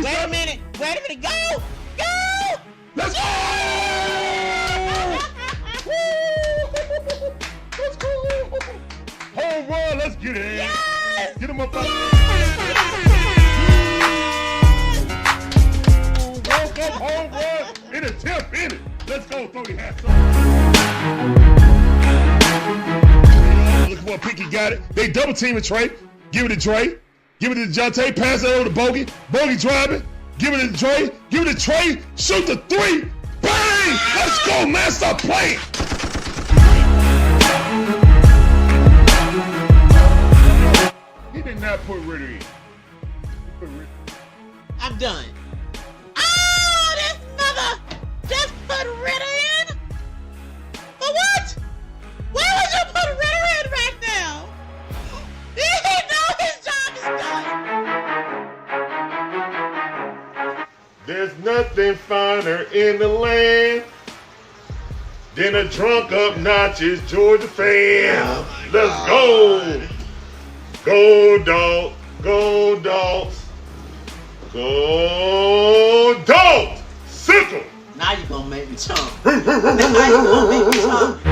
Wait a minute. Go! Go! Let's go! Let's go! Home run, let's get it. Yes! Get him up out there. Home run in a 10th inning. Let's go, throw your hats up. Look for a pick, he got it. They double teaming Trey. Give it to Trey. Give it to Jonte. Pass it over to Bogey. Bogey driving. Give it to Trey. Give it to Trey. Shoot the three. Bang! Let's go, man. Stop playing. He did not put Ritter in. I'm done. Oh, this mother just put Ritter in? For what? Why would you put Ritter in right now? He know his job is done. There's nothing finer in the land than a drunk obnoxious Georgia fan. Oh Let's go. Go Dogs. Go Dogs. Go Dogs. Sickle. Now you're gonna make me chump. Now you're gonna make me chump.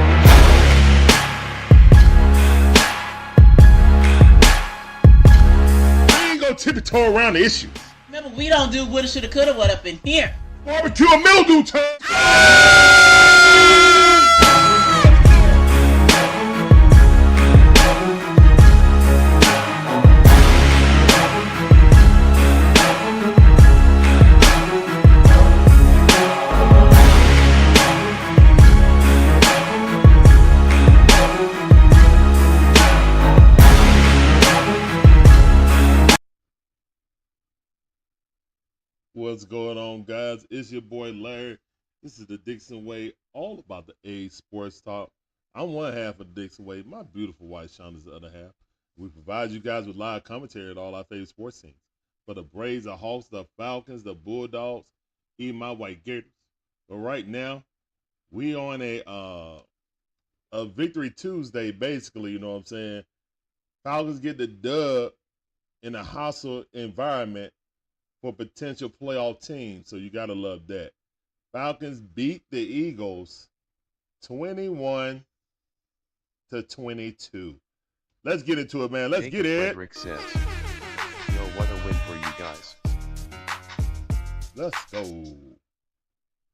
We ain't gonna tiptoe around the issues. Remember, we don't do woulda, shoulda, coulda, what up in here. Barbecue and mildew time. What's going on, guys? It's your boy Larry. This is the Dixon Way, all about the A Sports Talk. I'm one half of Dixon Way. My beautiful wife, Shawn, is the other half. We provide you guys with live commentary at all our favorite sports teams. For the Braves, the Hawks, the Falcons, the Bulldogs, even my White Gators. But right now, we on a Victory Tuesday, basically, you know what I'm saying? Falcons get the dub in a hostile environment for potential playoff teams, so you gotta love that. Falcons beat the Eagles 21-22. Let's get into it, man. Let's get it. Frederick says, "Yo, what a win for you guys." Let's go.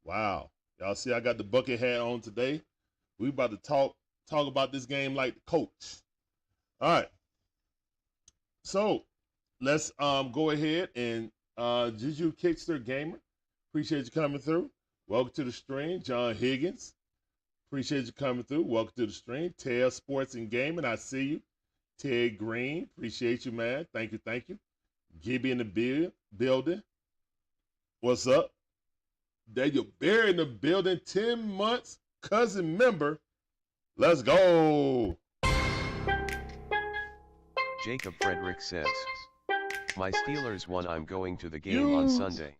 Wow, y'all see I got the bucket hat on today. We about to talk about this game like the coach. All right, so let's go ahead and Juju Kickster Gamer, appreciate you coming through. Welcome to the stream. John Higgins, appreciate you coming through. Welcome to the stream. Ted Sports and Gaming, I see you. Ted Green, appreciate you, man. Thank you, thank you. Gibby in the building. What's up? Daniel Bear in the building. 10 months, cousin member. Let's go. Jacob Frederick says, "My Steelers won. I'm going to the game on Sunday."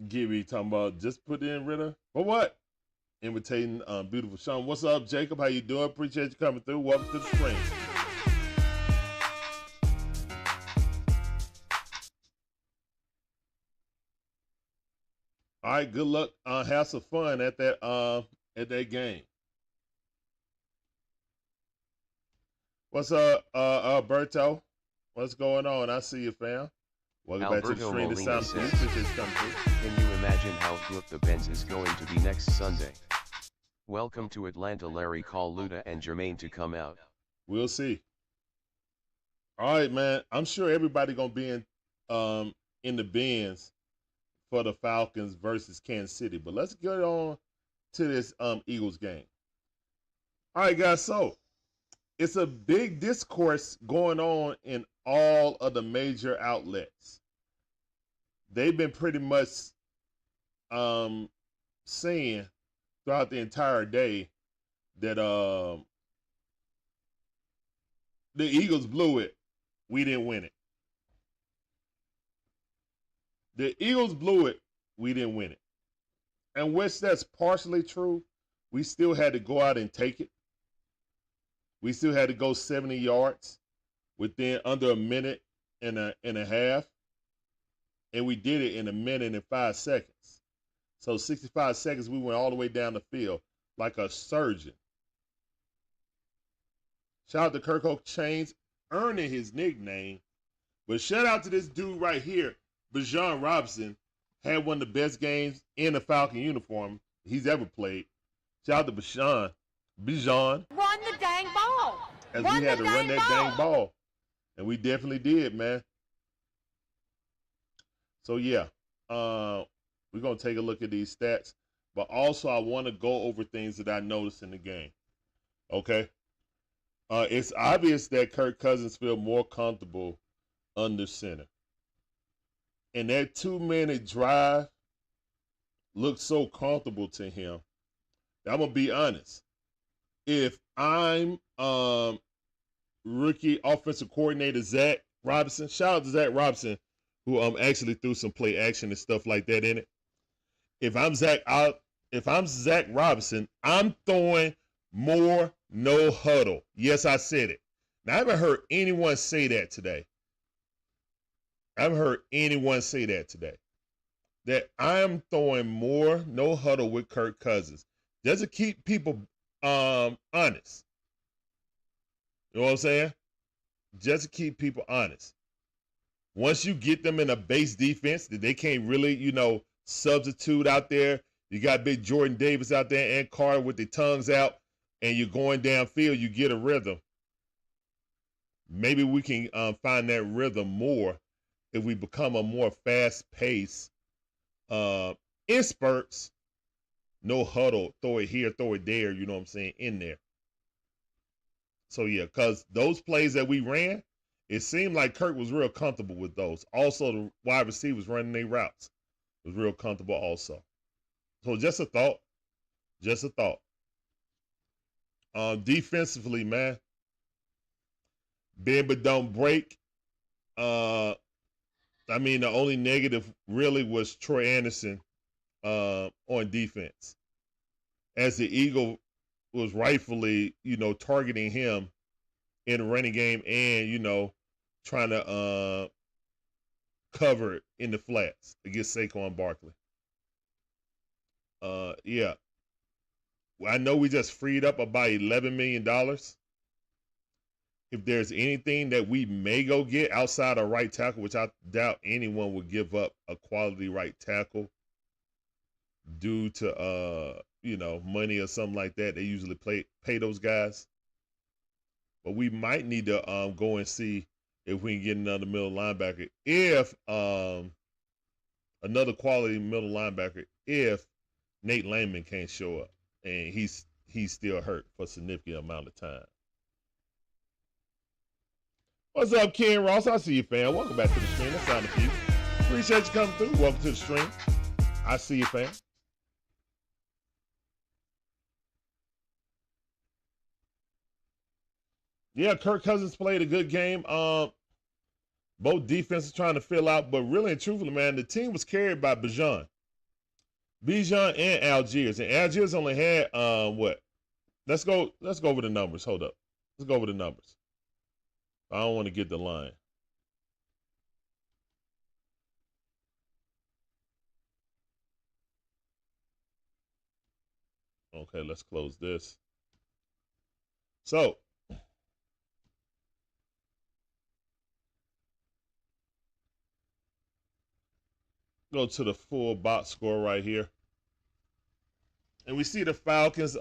Gibby talking about just put in Ritter. For what? Imitating beautiful Shawn. What's up, Jacob? How you doing? Appreciate you coming through. Welcome to the stream. All right, good luck. Have some fun at that game. What's up, Alberto? What's going on? I see you, fam. Welcome back to the stream. This time, says, please come through. "Can you imagine how good the Benz is going to be next Sunday? Welcome to Atlanta, Larry. Call Luda and Jermaine to come out." We'll see. All right, man. I'm sure everybody gonna be in the bins for the Falcons versus Kansas City. But let's get on to this Eagles game. All right, guys. So it's a big discourse going on in all of the major outlets. They've been pretty much saying throughout the entire day that the Eagles blew it. We didn't win it. The Eagles blew it. We didn't win it. And which that's partially true, we still had to go out and take it. We still had to go 70 yards within under a minute and a half, and we did it in 1:05. So 65 seconds, we went all the way down the field like a surgeon. Shout out to Kirk Chains earning his nickname. But shout out to this dude right here, Bijan Robinson, had one of the best games in a Falcon uniform he's ever played. Shout out to Bijan. Run the dang ball. As we had to run that dang ball. And we definitely did, man. So, yeah, we're going to take a look at these stats. But also, I want to go over things that I noticed in the game. Okay? It's obvious that Kirk Cousins feels more comfortable under center. And that 2-minute drive looked so comfortable to him. I'm going to be honest. If I'm rookie offensive coordinator Zach Robinson, shout out to Zach Robinson, who actually threw some play action and stuff like that in it. If I'm Zach Robinson, I'm throwing more no huddle. Yes, I said it. Now, I haven't heard anyone say that today. That I'm throwing more no huddle with Kirk Cousins. Just to keep people honest. You know what I'm saying? Just to keep people honest. Once you get them in a base defense that they can't really, substitute out there, you got big Jordan Davis out there and Carter with their tongues out, and you're going downfield, you get a rhythm. Maybe we can find that rhythm more if we become a more fast-paced, in spurts, no huddle, throw it here, throw it there, you know what I'm saying, in there. So, yeah, because those plays that we ran, it seemed like Kirk was real comfortable with those. Also, the wide receivers running their routes was real comfortable also. So, just a thought. Defensively, man, bend but don't break. The only negative really was Troy Anderson on defense, as the Eagle was rightfully, targeting him in the running game and, trying to cover it in the flats against Saquon Barkley. Yeah. I know we just freed up about $11 million. If there's anything that we may go get outside of right tackle, which I doubt anyone would give up a quality right tackle due to, money or something like that. They usually pay those guys. But we might need to go and see if we can get another middle linebacker. If another quality middle linebacker, if Nate Landman can't show up and he's still hurt for a significant amount of time. What's up, Ken Ross? I see you, fam. Welcome back to the stream. That sounded for you. Appreciate you coming through. Welcome to the stream. I see you, fam. Yeah, Kirk Cousins played a good game. Both defenses trying to fill out, but really and truthfully, man, the team was carried by Bijan and Algiers. And Algiers only had what? Let's go over the numbers. Hold up. Let's go over the numbers. I don't want to get the line. Okay, let's close this. So, go to the full box score right here. And we see the Falcons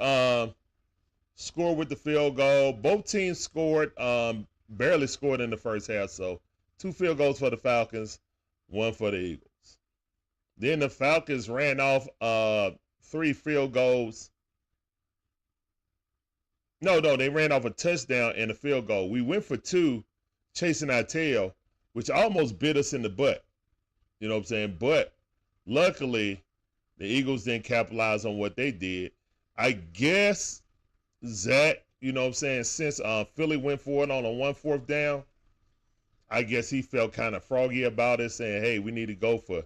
score with the field goal. Both teams scored, barely scored in the first half. So 2 field goals for the Falcons, 1 for the Eagles. Then the Falcons ran off 3 field goals. No, they ran off a touchdown and a field goal. We went for 2, chasing our tail, which almost bit us in the butt. You know what I'm saying? But luckily, the Eagles didn't capitalize on what they did. I guess Zach, you know what I'm saying, since Philly went for it on a 1-4 down, I guess he felt kind of froggy about it, saying, hey, we need to go for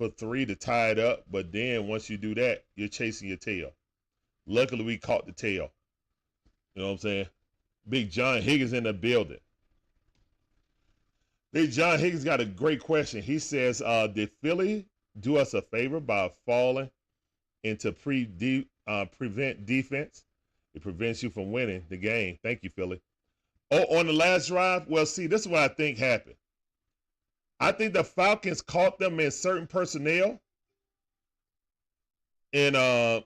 3 to tie it up. But then once you do that, you're chasing your tail. Luckily, we caught the tail. You know what I'm saying? Big John Higgins in the building. John Higgins got a great question. He says, did Philly do us a favor by falling into prevent defense? It prevents you from winning the game. Thank you, Philly. Oh, on the last drive? Well, see, this is what I think happened. I think the Falcons caught them in certain personnel. And, of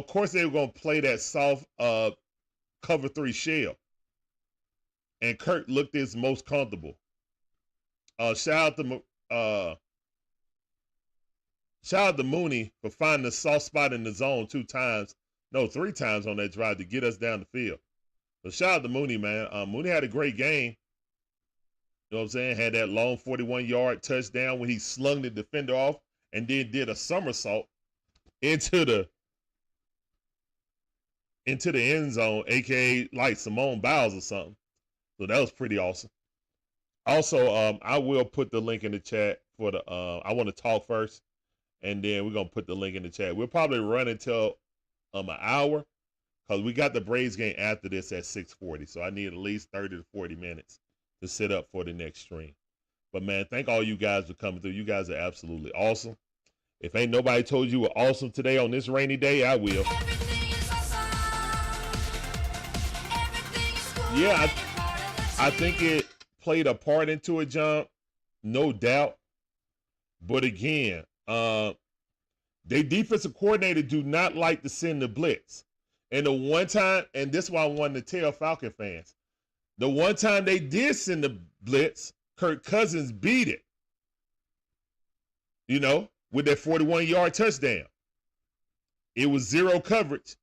course, they were going to play that soft cover 3 shell. And Kirk looked his most comfortable. Shout out to Mooney for finding the soft spot in the zone 3 times on that drive to get us down the field. So shout out to Mooney, man. Mooney had a great game. You know what I'm saying? Had that long 41-yard touchdown when he slung the defender off and then did a somersault into the end zone, aka like Simone Biles or something. So that was pretty awesome. Also, I will put the link in the chat for the I want to talk first, and then we're gonna put the link in the chat. We'll probably run until an hour, because we got the Braves game after this at 6:40. So I need at least 30 to 40 minutes to set up for the next stream. But man, thank all you guys for coming through. You guys are absolutely awesome. If ain't nobody told you were awesome today on this rainy day, I will. Yeah, I think it played a part into it, John, no doubt. But again, their defensive coordinator do not like to send the blitz. And the one time, and this is why I wanted to tell Falcon fans, the one time they did send the blitz, Kirk Cousins beat it. You know, with that 41-yard touchdown. It was zero coverage.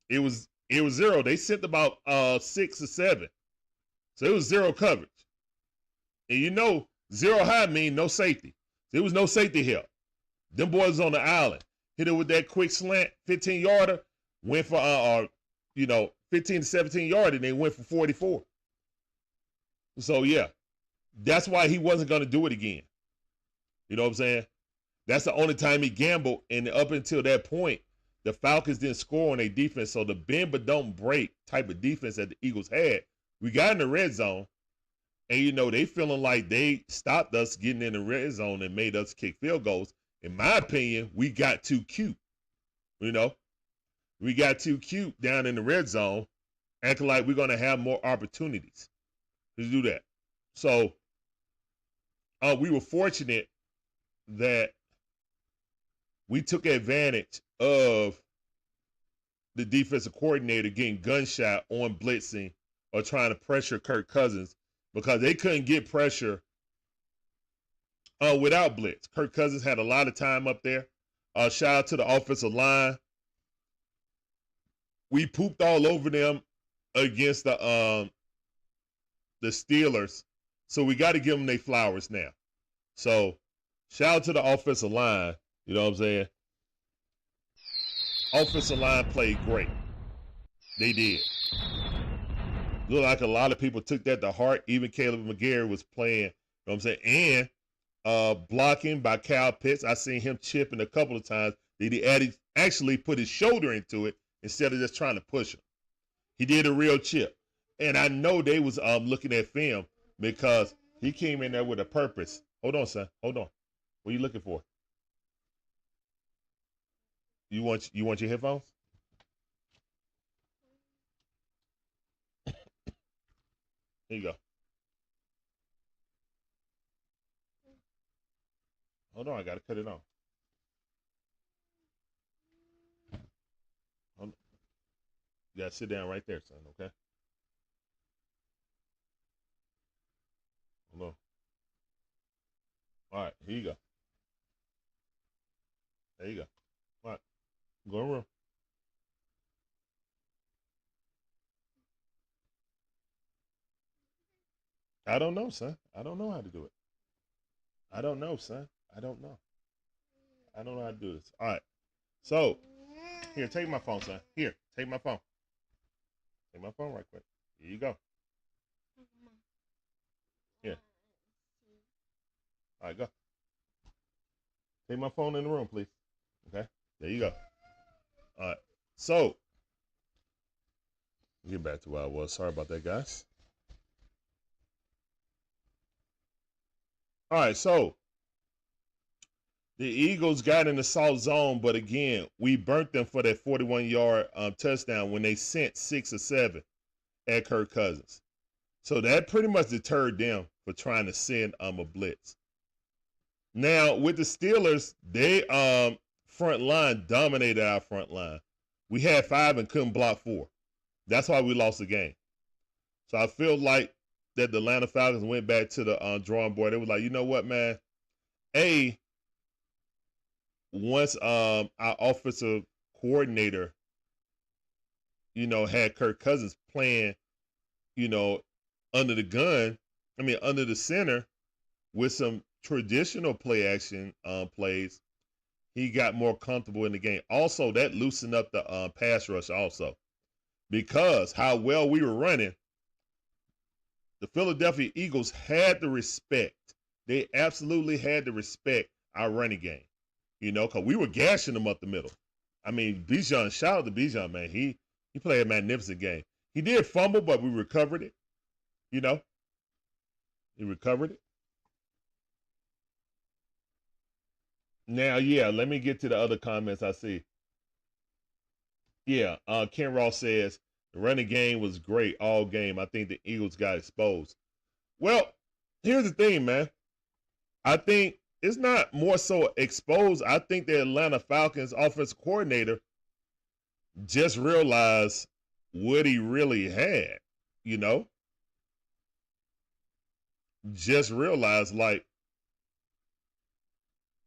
It was zero. They sent about 6 or 7. So it was zero coverage. And you know, zero high mean no safety. There was no safety help. Them boys on the island. Hit it with that quick slant, 15-yarder, went for 15 to 17 yard, and they went for 44. So yeah, that's why he wasn't going to do it again. You know what I'm saying? That's the only time he gambled, and up until that point, the Falcons didn't score on their defense. So the bend but don't break type of defense that the Eagles had, we got in the red zone, and you know they feeling like they stopped us getting in the red zone and made us kick field goals. In my opinion, we got too cute. You know, we got too cute down in the red zone, acting like we're gonna have more opportunities to do that. So we were fortunate that we took advantage of the defensive coordinator getting gunshot on blitzing or trying to pressure Kirk Cousins, because they couldn't get pressure without blitz. Kirk Cousins had a lot of time up there. Shout out to the offensive line. We pooped all over them against the Steelers, so we got to give them their flowers now. So shout out to the offensive line. You know what I'm saying? Offensive line played great. They did. Looked like a lot of people took that to heart. Even Caleb McGarry was playing, you know what I'm saying? And blocking by Kyle Pitts. I seen him chipping a couple of times. He actually put his shoulder into it instead of just trying to push him. He did a real chip. And I know they was looking at film because he came in there with a purpose. Hold on, son. Hold on. What are you looking for? You want your headphones? Here you go. Hold on, I gotta cut it on. You gotta sit down right there, son, okay? Hold on. All right, here you go. There you go. All right, go in the room. I don't know, son. I don't know how to do it. I don't know, son. I don't know. I don't know how to do this. All right. So, here, take my phone, son. Here, take my phone. Take my phone right quick. Here you go. Here. All right, go. Take my phone in the room, please. Okay? There you go. All right. So, get back to where I was. Sorry about that, guys. All right, so the Eagles got in the soft zone, but again, we burnt them for that 41-yard touchdown when they sent 6 or 7 at Kirk Cousins. So that pretty much deterred them for trying to send a blitz. Now, with the Steelers, they front line dominated our front line. We had 5 and couldn't block 4. That's why we lost the game. So I feel like that the Atlanta Falcons went back to the drawing board. They were like, you know what, man? Once our offensive coordinator, had Kirk Cousins playing, under the center with some traditional play action plays, he got more comfortable in the game. Also, that loosened up the pass rush also, because how well we were running, the Philadelphia Eagles had to respect. They absolutely had to respect our running game, because we were gashing them up the middle. I mean, Bijan, shout out to Bijan, man. He played a magnificent game. He did fumble, but we recovered it. He recovered it. Now, let me get to the other comments I see. Ken Ross says, the running game was great all game. I think the Eagles got exposed. Well, here's the thing, man. I think it's not more so exposed. I think the Atlanta Falcons offensive coordinator just realized what he really had, Just realized, like,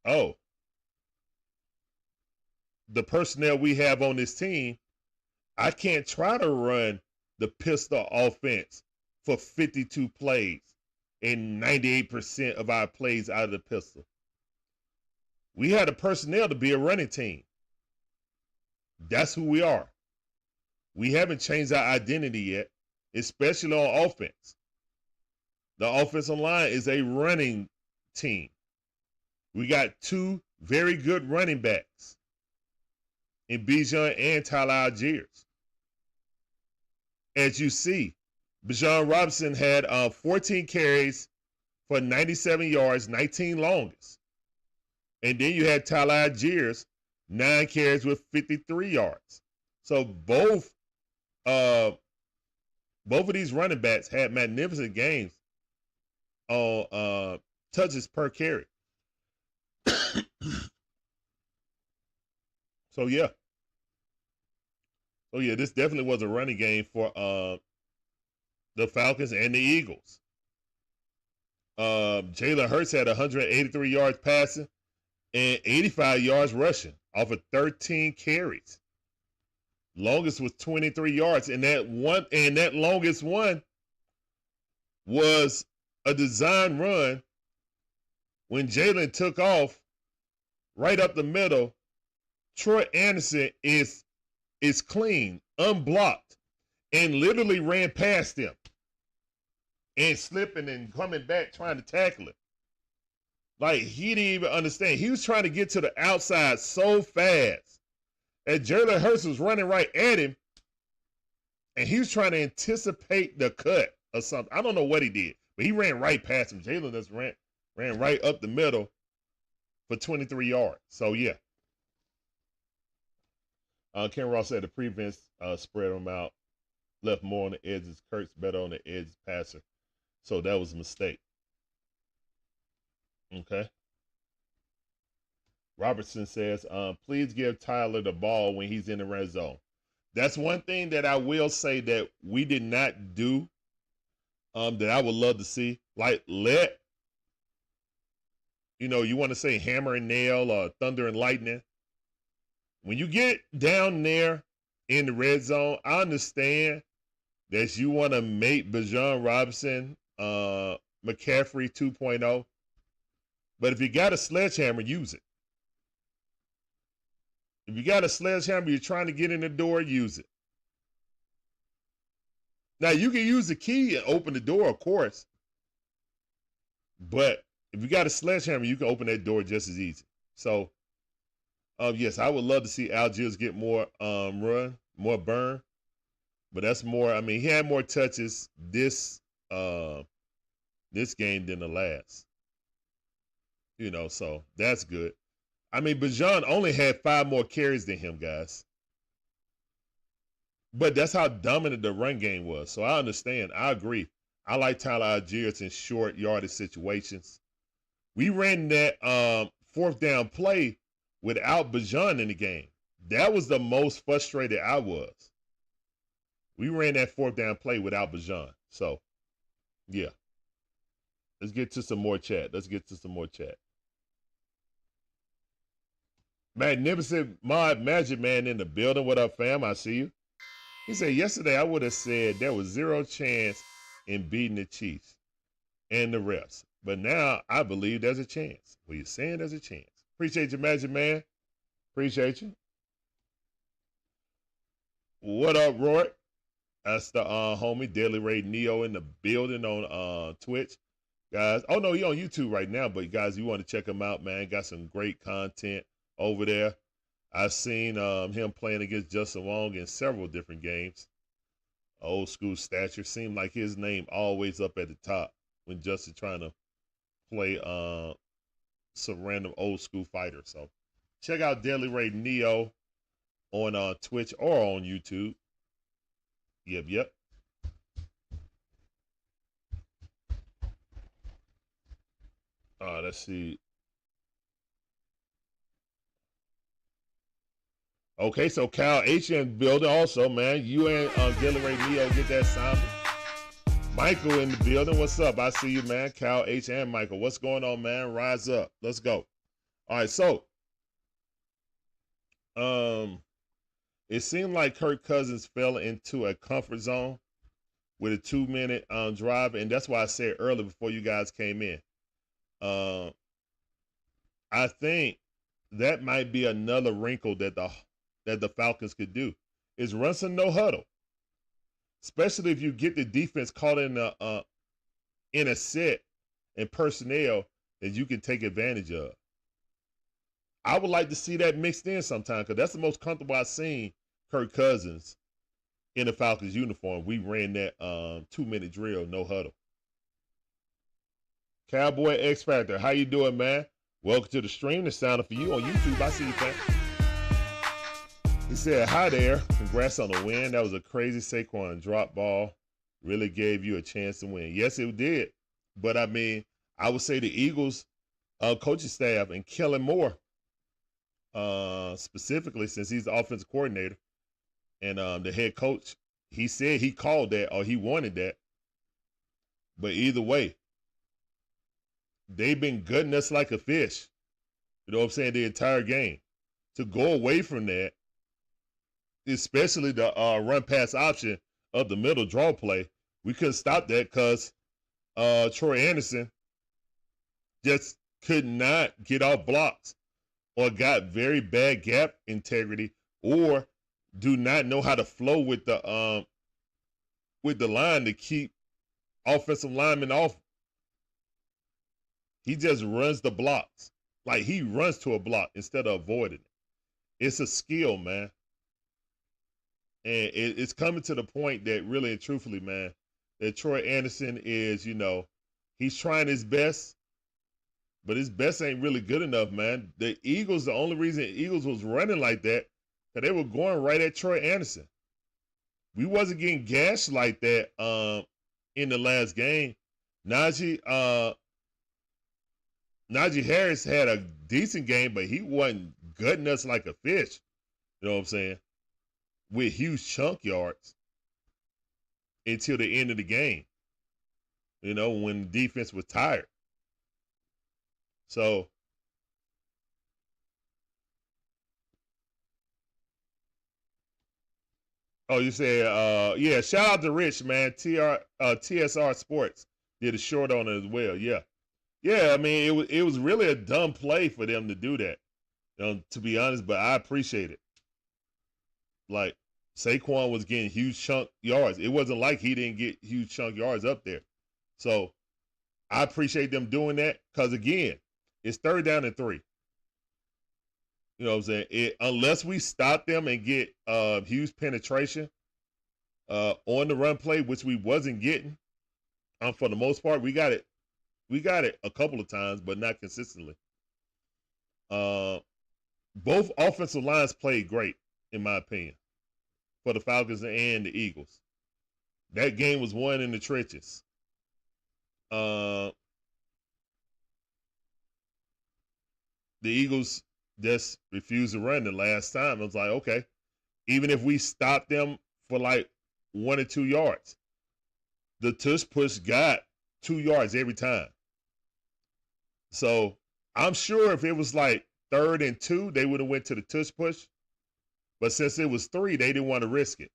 oh, the personnel we have on this team, I can't try to run the pistol offense for 52 plays and 98% of our plays out of the pistol. We had the personnel to be a running team. That's who we are. We haven't changed our identity yet, especially on offense. The offensive line is a running team. We got 2 very good running backs in Bijan and Tyler Algiers. As you see, Bijan Robinson had 14 carries for 97 yards, 19 longest. And then you had Tyler Algiers, 9 carries with 53 yards. So both of these running backs had magnificent games on touches per carry. So this definitely was a running game for the Falcons and the Eagles. Jalen Hurts had 183 yards passing and 85 yards rushing off of 13 carries. Longest was 23 yards, and that longest one was a design run when Jalen took off right up the middle. Troy Anderson is clean, unblocked, and literally ran past him and slipping and coming back trying to tackle it. Like, he didn't even understand. He was trying to get to the outside so fast that Jalen Hurts was running right at him, and he was trying to anticipate the cut or something. I don't know what he did, but he ran right past him. Jalen just ran right up the middle for 23 yards. So, Ken Ross said the prevents spread him out, left more on the edges. Kurt's better on the edge passer. So that was a mistake. Okay. Robertson says, please give Tyler the ball when he's in the red zone. That's one thing that I will say that we did not do that I would love to see. Like, you want to say hammer and nail or thunder and lightning. When you get down there in the red zone, I understand that you want to make Bijan Robinson McCaffrey 2.0. But if you got a sledgehammer, use it. If you got a sledgehammer, you're trying to get in the door, use it. Now, you can use the key and open the door, of course. But if you got a sledgehammer, you can open that door just as easy. So, yes, I would love to see Algiers get more run, more burn. But that's more, he had more touches this game than the last. You know, so that's good. I mean, Bijan only had 5 more carries than him, guys. But that's how dominant the run game was. So I understand. I agree. I like Tyler Algiers in short yardage situations. We ran that 4th down play without Bijan in the game. That was the most frustrated I was. We ran that 4th down play without Bijan. So, yeah. Let's get to some more chat. Magnificent Mod Magic Man in the building. What up, fam? I see you. He said, yesterday I would have said there was 0 chance in beating the Chiefs and the refs. But now I believe there's a chance. Well, you're saying there's a chance. Appreciate you, Magic Man. Appreciate you. What up, Roy? That's the homie Daily Ray Neo in the building on Twitch. Guys, oh no, he on YouTube right now, but guys, you want to check him out, man. Got some great content over there. I've seen him playing against Justin Wong in several different games. Old school stature. Seemed like his name always up at the top when Justin trying to play some random old school fighter. So check out Daily Ray Neo on Twitch or on YouTube. Yep. Let's see. Okay, so Cal H in building also, man. You and Daily Ray Neo get that sound. Michael in the building. What's up? I see you, man. Cal H and Michael. What's going on, man? Rise up. Let's go. All right, so it seemed like Kirk Cousins fell into a comfort zone with a 2-minute drive, and that's why I said earlier before you guys came in. I think that might be another wrinkle that the Falcons could do is run some no huddle, especially if you get the defense caught in a set and personnel that you can take advantage of. I would like to see that mixed in sometime because that's the most comfortable I've seen Kirk Cousins in the Falcons uniform. We ran that 2-minute drill, no huddle. Cowboy X Factor, how you doing, man? Welcome to the stream. The sound for you on YouTube. I see you, man. He said, hi there. Congrats on the win. That was a crazy Saquon drop ball. Really gave you a chance to win. Yes, it did. But, I mean, I would say the Eagles coaching staff and Kellen Moore, specifically since he's the offensive coordinator and the head coach, he said he called that or he wanted that. But either way, they've been gutting us like a fish. You know what I'm saying? The entire game. To go away from that, especially the run-pass option of the middle draw play, we couldn't stop that because Troy Anderson just could not get off blocks or got very bad gap integrity or do not know how to flow with the line to keep offensive linemen off. He just runs the blocks. Like he runs to a block instead of avoiding it. It's a skill, man. And it's coming to the point that really and truthfully, man, that Troy Anderson is, he's trying his best, but his best ain't really good enough, man. The Eagles, the only reason the Eagles was running like that, because they were going right at Troy Anderson. We wasn't getting gashed like that in the last game. Najee Harris had a decent game, but he wasn't gutting us like a fish. You know what I'm saying? With huge chunk yards until the end of the game. When the defense was tired. So, you said, yeah, shout out to Rich, man. TSR Sports did a short on it as well. Yeah. Yeah, I mean, it was really a dumb play for them to do that, to be honest, but I appreciate it. Like, Saquon was getting huge chunk yards. It wasn't like he didn't get huge chunk yards up there. So, I appreciate them doing that because, again, it's 3rd down and 3. You know what I'm saying? Unless we stop them and get huge penetration on the run play, which we wasn't getting, for the most part, we got it a couple of times, but not consistently. Both offensive lines played great, in my opinion, for the Falcons and the Eagles. That game was won in the trenches. The Eagles just refused to run the last time. I was like, okay, even if we stop them for like 1 or 2 yards, the tush push got 2 yards every time. So I'm sure if it was like 3rd and 2, they would have went to the tush push. But since it was 3, they didn't want to risk it.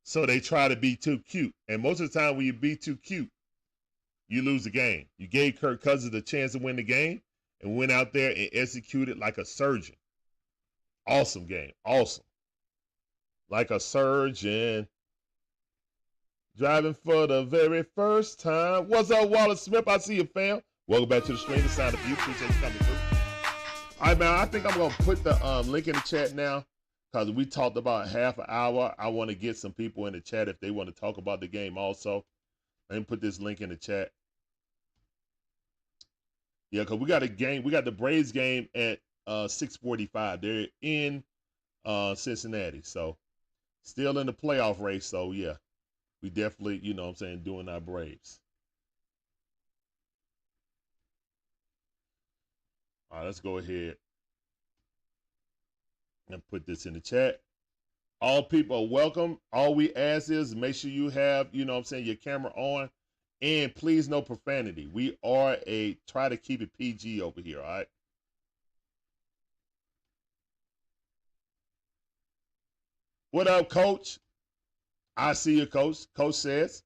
So they try to be too cute. And most of the time when you be too cute, you lose the game. You gave Kirk Cousins the chance to win the game and went out there and executed like a surgeon. Awesome game. Awesome. Like a surgeon. Driving for the very first time. What's up, Wallace Smith? I see you, fam. Welcome back to the stream. The sound of you. Appreciate you coming through. All right, man. I think I'm going to put the link in the chat now because we talked about half an hour. I want to get some people in the chat if they want to talk about the game also. Let me put this link in the chat. Yeah, because we got a game. We got the Braves game at 6:45. They're in Cincinnati. So still in the playoff race. So, yeah, we definitely, you know what I'm saying, doing our Braves. All right, let's go ahead and put this in the chat. All people are welcome. All we ask is make sure you have, you know what I'm saying, your camera on. And please no profanity. We are try to keep it PG over here, all right? What up, Coach? I see you, Coach. Coach says,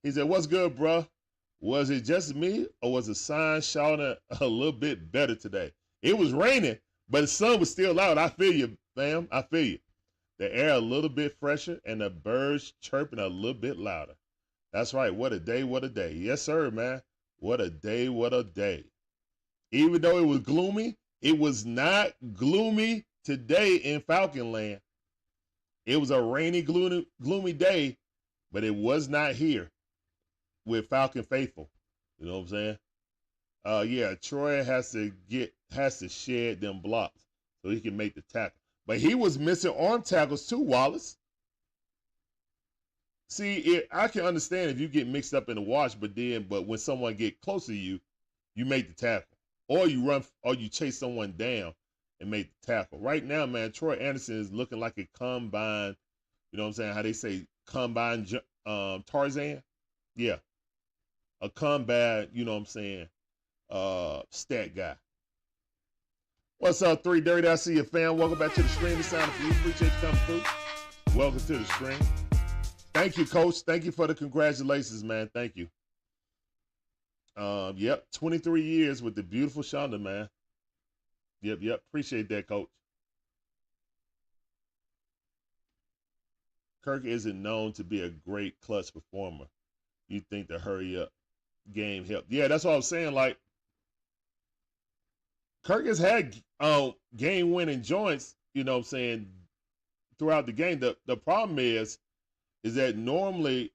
he said, what's good, bro? Was it just me or was the sun shining a little bit better today? It was raining, but the sun was still out. I feel you, fam. I feel you. The air a little bit fresher and the birds chirping a little bit louder. That's right. What a day, what a day. Yes, sir, man. What a day, what a day. Even though it was gloomy, it was not gloomy today in Falcon Land. It was a rainy, gloomy day, but it was not here with Falcon Faithful. You know what I'm saying? Yeah, Troy has to shed them blocks so he can make the tackle. But he was missing arm tackles too, Wallace. See, I can understand if you get mixed up in the wash, but when someone get close to you, you make the tackle. Or you run, or you chase someone down and make the tackle. Right now, man, Troy Anderson is looking like a combine, you know what I'm saying, how they say combine Tarzan? Yeah. A combine, you know what I'm saying, stat guy. What's up, 3 Dirty? I see you, fam. Welcome back to the stream. The sound of you. Appreciate you coming through. Welcome to the stream. Thank you, Coach. Thank you for the congratulations, man. Thank you. Yep, 23 years with the beautiful Shonda, man. Yep. Appreciate that, Coach. Kirk isn't known to be a great clutch performer. You think the hurry up game helped? Yeah, that's what I was saying. Like, Kirk has had game-winning joints, you know what I'm saying, throughout the game. The problem is that normally,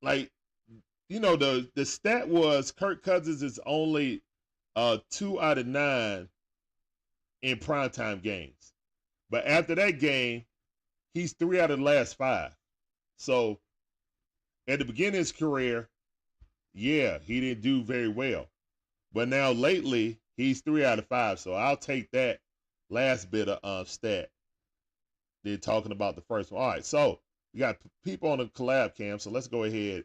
like, you know, the stat was Kirk Cousins is only 2 out of 9 in primetime games. But after that game, he's 3 out of the last 5. So at the beginning of his career, yeah, he didn't do very well. But now lately, he's 3 out of 5. So I'll take that last bit of stat. They're talking about the first one. All right, so we got people on the collab cam, so let's go ahead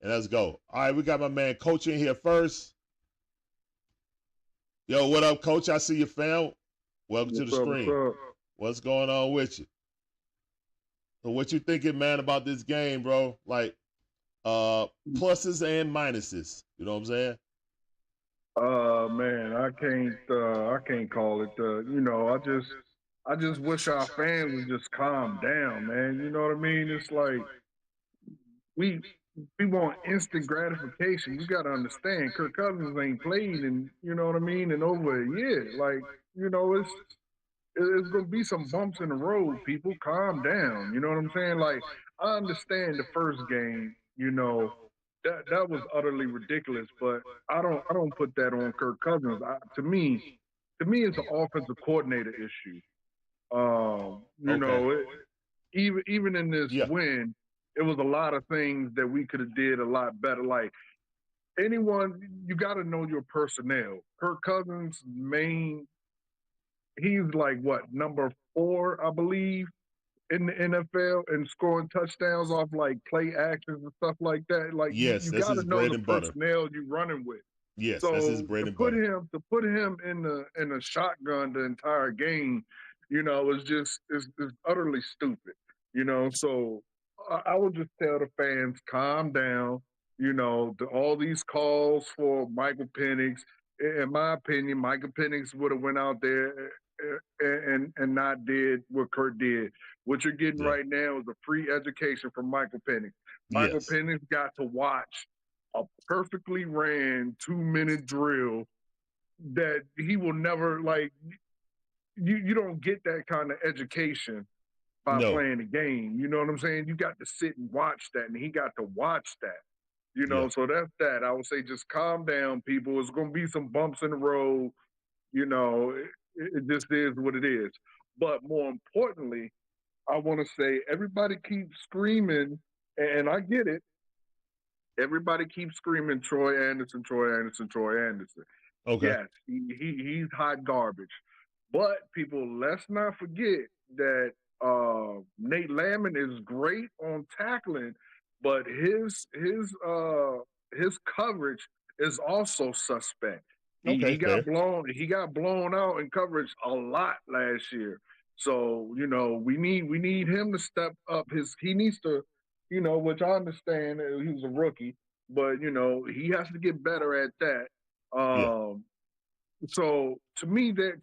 and let's go. All right, we got my man Coach in here first. Yo, what up, Coach? I see you, fam. Welcome to the stream. What's going on with you? So what you thinking, man, about this game, bro? Like, pluses and minuses. You know what I'm saying? Man, I can't call it. You know, I just wish our fans would just calm down, man. You know what I mean? It's like we want instant gratification. You got to understand, Kirk Cousins ain't played in, you know what I mean, in over a year. Like, you know, it's gonna be some bumps in the road. People, calm down. You know what I'm saying? Like, I understand the first game, you know, that was utterly ridiculous. But I don't put that on Kirk Cousins. To me, it's an offensive coordinator issue. You Okay. know, even in this Yeah. win, it was a lot of things that we could have did a lot better. Like anyone, you got to know your personnel. Kirk Cousins' he's like what, number 4, I believe, in the NFL and scoring touchdowns off like play actions and stuff like that. Like Yes, you that's got his to know bread the and butter. personnel you running with. Yes, that's his So bread to and put butter. him in the shotgun the entire game, it's utterly stupid. So I would just tell the fans, calm down. All these calls for Michael Penix. In my opinion, Michael Penix would have went out there and not did what Kurt did. What you're getting Yeah. right now is a free education from Michael Penix. Michael Yes. Penix got to watch a perfectly ran 2-minute drill that he will never like. You don't get that kind of education by No. playing the game. You know what I'm saying? You got to sit and watch that, and he got to watch that. Yeah. So that's that. I would say just calm down, people. It's going to be some bumps in the road. It just is what it is. But more importantly, I want to say everybody keeps screaming, and I get it. Everybody keeps screaming Troy Anderson, Troy Anderson, Troy Anderson. Okay. Yes, he's hot garbage. But people, let's not forget that Nate Landman is great on tackling, but his coverage is also suspect. Okay, He got fair. blown out in coverage a lot last year. So we need him to step up. He needs to, which I understand he was a rookie, but he has to get better at that. Yeah. So to me, they're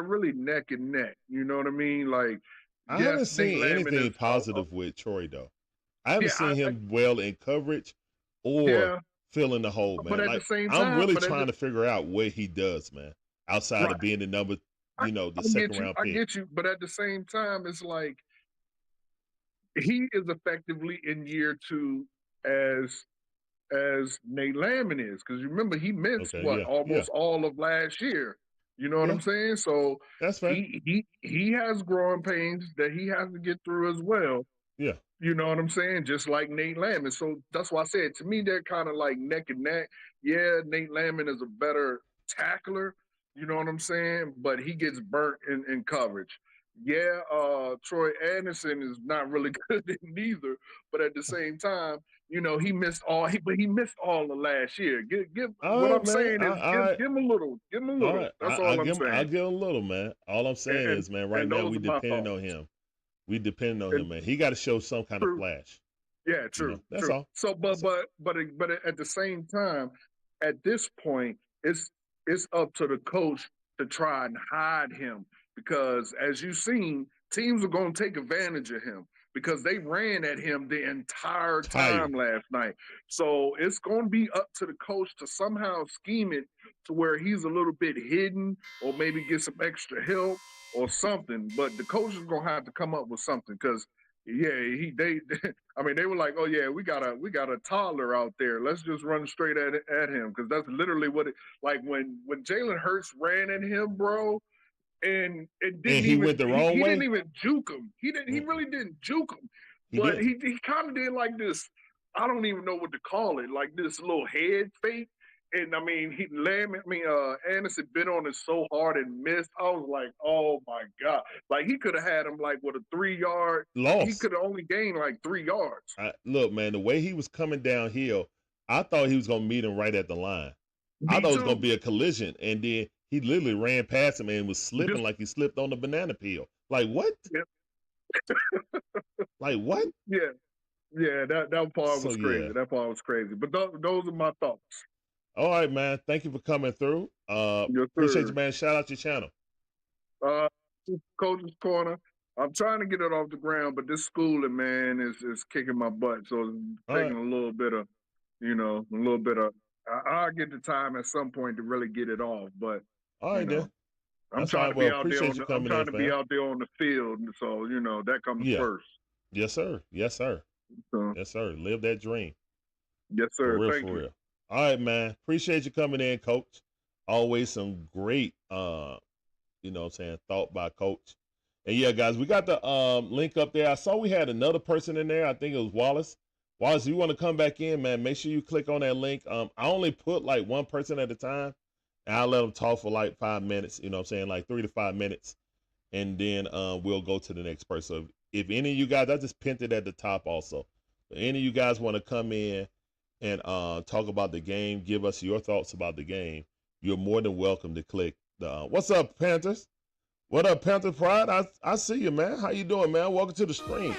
really neck and neck. You know what I mean? Like, I yes, haven't Nate seen Landman anything is positive with Troy though. I haven't yeah, seen him well in coverage or yeah. filling the hole, But man. at the Like same I'm time, really trying to figure out what he does, man. Outside right, of being the number, I, the I second get you, round I pick. get you. But at the same time, it's like he is effectively in year 2 as Nate Landman is, because you remember he missed Okay, what, yeah, yeah, almost all of last year. You know what yeah. I'm saying? So That's fair. he has growing pains that he has to get through as well. Yeah. You know what I'm saying? Just like Nate Landman. So that's why I said, to me, they're kind of like neck and neck. Yeah, Nate Landman is a better tackler. You know what I'm saying? But he gets burnt in coverage. Yeah, Troy Anderson is not really good in neither. But at the same time, he missed all. He missed all of last year. Give All what right, I'm man. saying is give him a little. Give him a All little. right. That's I'll all I'm give him. I'll saying. give him a little, man. All I'm saying And is, man, right now those we are my depending on thoughts. him. We depend on And him, man. He got to show some kind of true. flash. Yeah, true, That's true. all. So, but at the same time, at this point, it's up to the coach to try and hide him, because as you've seen, teams are going to take advantage of him because they ran at him the entire time Tired. last night. So it's going to be up to the coach to somehow scheme it to where he's a little bit hidden, or maybe get some extra help or something. But the coach is going to have to come up with something, because yeah, I mean, they were like, "Oh yeah, we got a toddler out there. Let's just run straight at him," because that's literally what it like when Jalen Hurts ran at him, bro, and it didn't And he even went the wrong he way. didn't even juke him. He Mm-mm. really didn't juke him, He but did. he kind of did like this. I don't even know what to call it, like this little head fake. And I mean, Anderson bit on it so hard and missed. I was like, oh my God. Like he could have had him like with a 3-yard. He Lost. could have only gained like 3 yards. Look, man, the way he was coming downhill, I thought he was gonna meet him right at the line. I Me thought it was too. gonna be a collision, and then he literally ran past him and was slipping Just, like he slipped on the banana peel. Like what? yeah. Like what? Yeah. Yeah, that part So was yeah. crazy. That part was crazy. But those are my thoughts. All right, man. Thank you for coming through. Yes, Appreciate you, sir. man. Shout out your channel. Coach's Corner. I'm trying to get it off the ground, but this schooling, man, is kicking my butt. So it's All taking right. a little bit of. I'll get the time at some point to really get it off, but All right, then. I'm That's all trying right. to be Well, out there appreciate you I'm coming trying in, to fam. be out there on the field, so that comes Yeah. first. Yes, sir. Yes, sir. So Yes, sir. Live that dream. Yes, For sir. real, Thank for you. real. All right, man. Appreciate you coming in, Coach. Always some great, you know what I'm saying, thought by Coach. And yeah, guys, we got the link up there. I saw we had another person in there. I think it was Wallace. Wallace, if you want to come back in, man, make sure you click on that link. I only put like one person at a time, and I'll let them talk for like 5 minutes, you know what I'm saying, like 3 to 5 minutes, and then we'll go to the next person. So if any of you guys, I just pinned it at the top also. If any of you guys want to come in and talk about the game, give us your thoughts about the game, you're more than welcome to click the what's up, Panthers? What up, Panther Pride? I see you, man. How you doing, man? Welcome to the stream.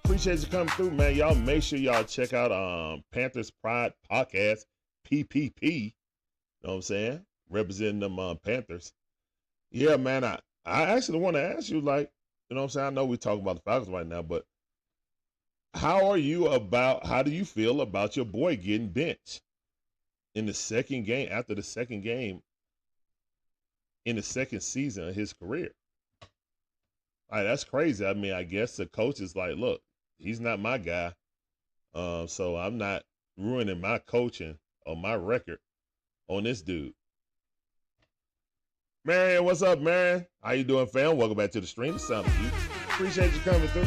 Appreciate you coming through, man. Y'all make sure y'all check out Panthers Pride Podcast, PPP. Know what I'm saying? Representing them Panthers. Yeah, man. I actually want to ask you, like, you know what I'm saying? I know we're talking about the Falcons right now, but how do you feel about your boy getting benched in the second game, after the second game in the second season of his career? All right, that's crazy. I mean, I guess the coach is like, look, he's not my guy. So I'm not ruining my coaching or my record on this dude. Marion, what's up, Marion? How you doing, fam? Welcome back to the stream. It sounds cute. Appreciate you coming through.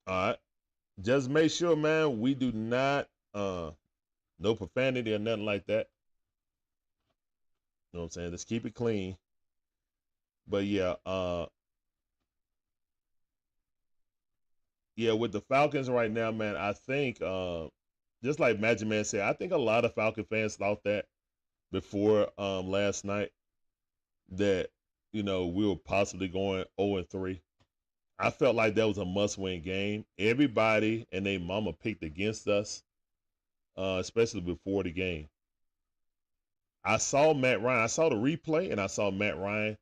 All right. Just make sure, man, we do not, no profanity or nothing like that. You know what I'm saying? Just keep it clean. But yeah, with the Falcons right now, man, I think, just like Magic Man said, I think a lot of Falcon fans thought that before last night that, you know, we were possibly going 0-3. I felt like that was a must-win game. Everybody and their mama picked against us, especially before the game. I saw Matt Ryan. I saw the replay, and I saw Matt Ryan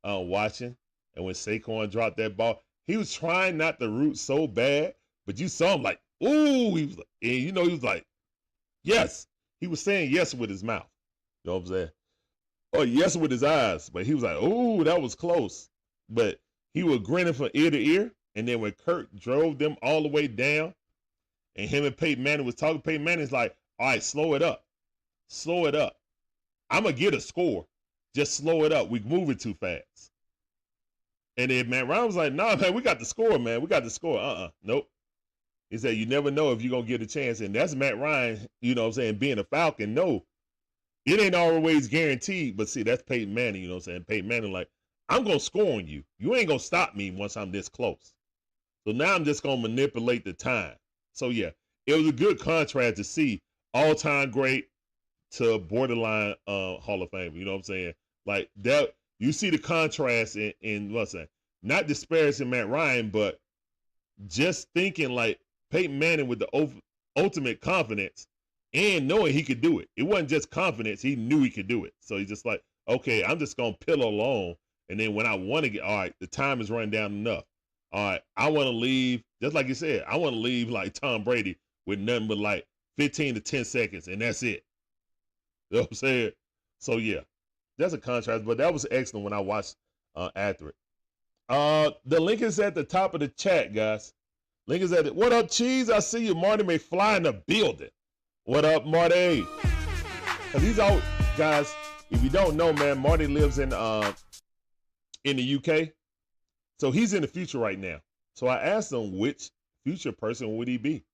watching. And when Saquon dropped that ball, he was trying not to root so bad, but you saw him like, ooh, he was like, and you know, he was like, yes. He was saying yes with his mouth. You know what I'm saying? Or yes with his eyes. But he was like, ooh, that was close. But he was grinning from ear to ear. And then when Kurt drove them all the way down, and him and Peyton Manning was talking, Peyton Manning's like, all right, slow it up. Slow it up. I'm going to get a score. Just slow it up. We're moving too fast. And then Matt Ryan was like, nah, man, we got the score, man. We got the score. Nope. He said, you never know if you're going to get a chance. And that's Matt Ryan, you know what I'm saying, being a Falcon. No, it ain't always guaranteed. But see, that's Peyton Manning, you know what I'm saying? Peyton Manning like, I'm going to score on you. You ain't going to stop me once I'm this close. So now I'm just going to manipulate the time. So, yeah, it was a good contrast to see all-time great to borderline Hall of Fame. You know what I'm saying? Like that, you see the contrast in what's that? Not disparaging Matt Ryan, but just thinking like Peyton Manning with the ultimate confidence and knowing he could do it. It wasn't just confidence; he knew he could do it. So he's just like, okay, I'm just gonna pill along, and then when I want to get, all right, the time is running down enough. All right, I want to leave, just like you said, I want to leave like Tom Brady with nothing but like 15 to 10 seconds, and that's it. You know what I'm saying? So, yeah, that's a contrast, but that was excellent when I watched after it. The link is at the top of the chat, guys. Link is at it. What up, Cheese? I see you. Marty McFly in the building. What up, Marty? These all guys, if you don't know, man, Marty lives in the UK. So he's in the future right now. So I asked him which future person would he be.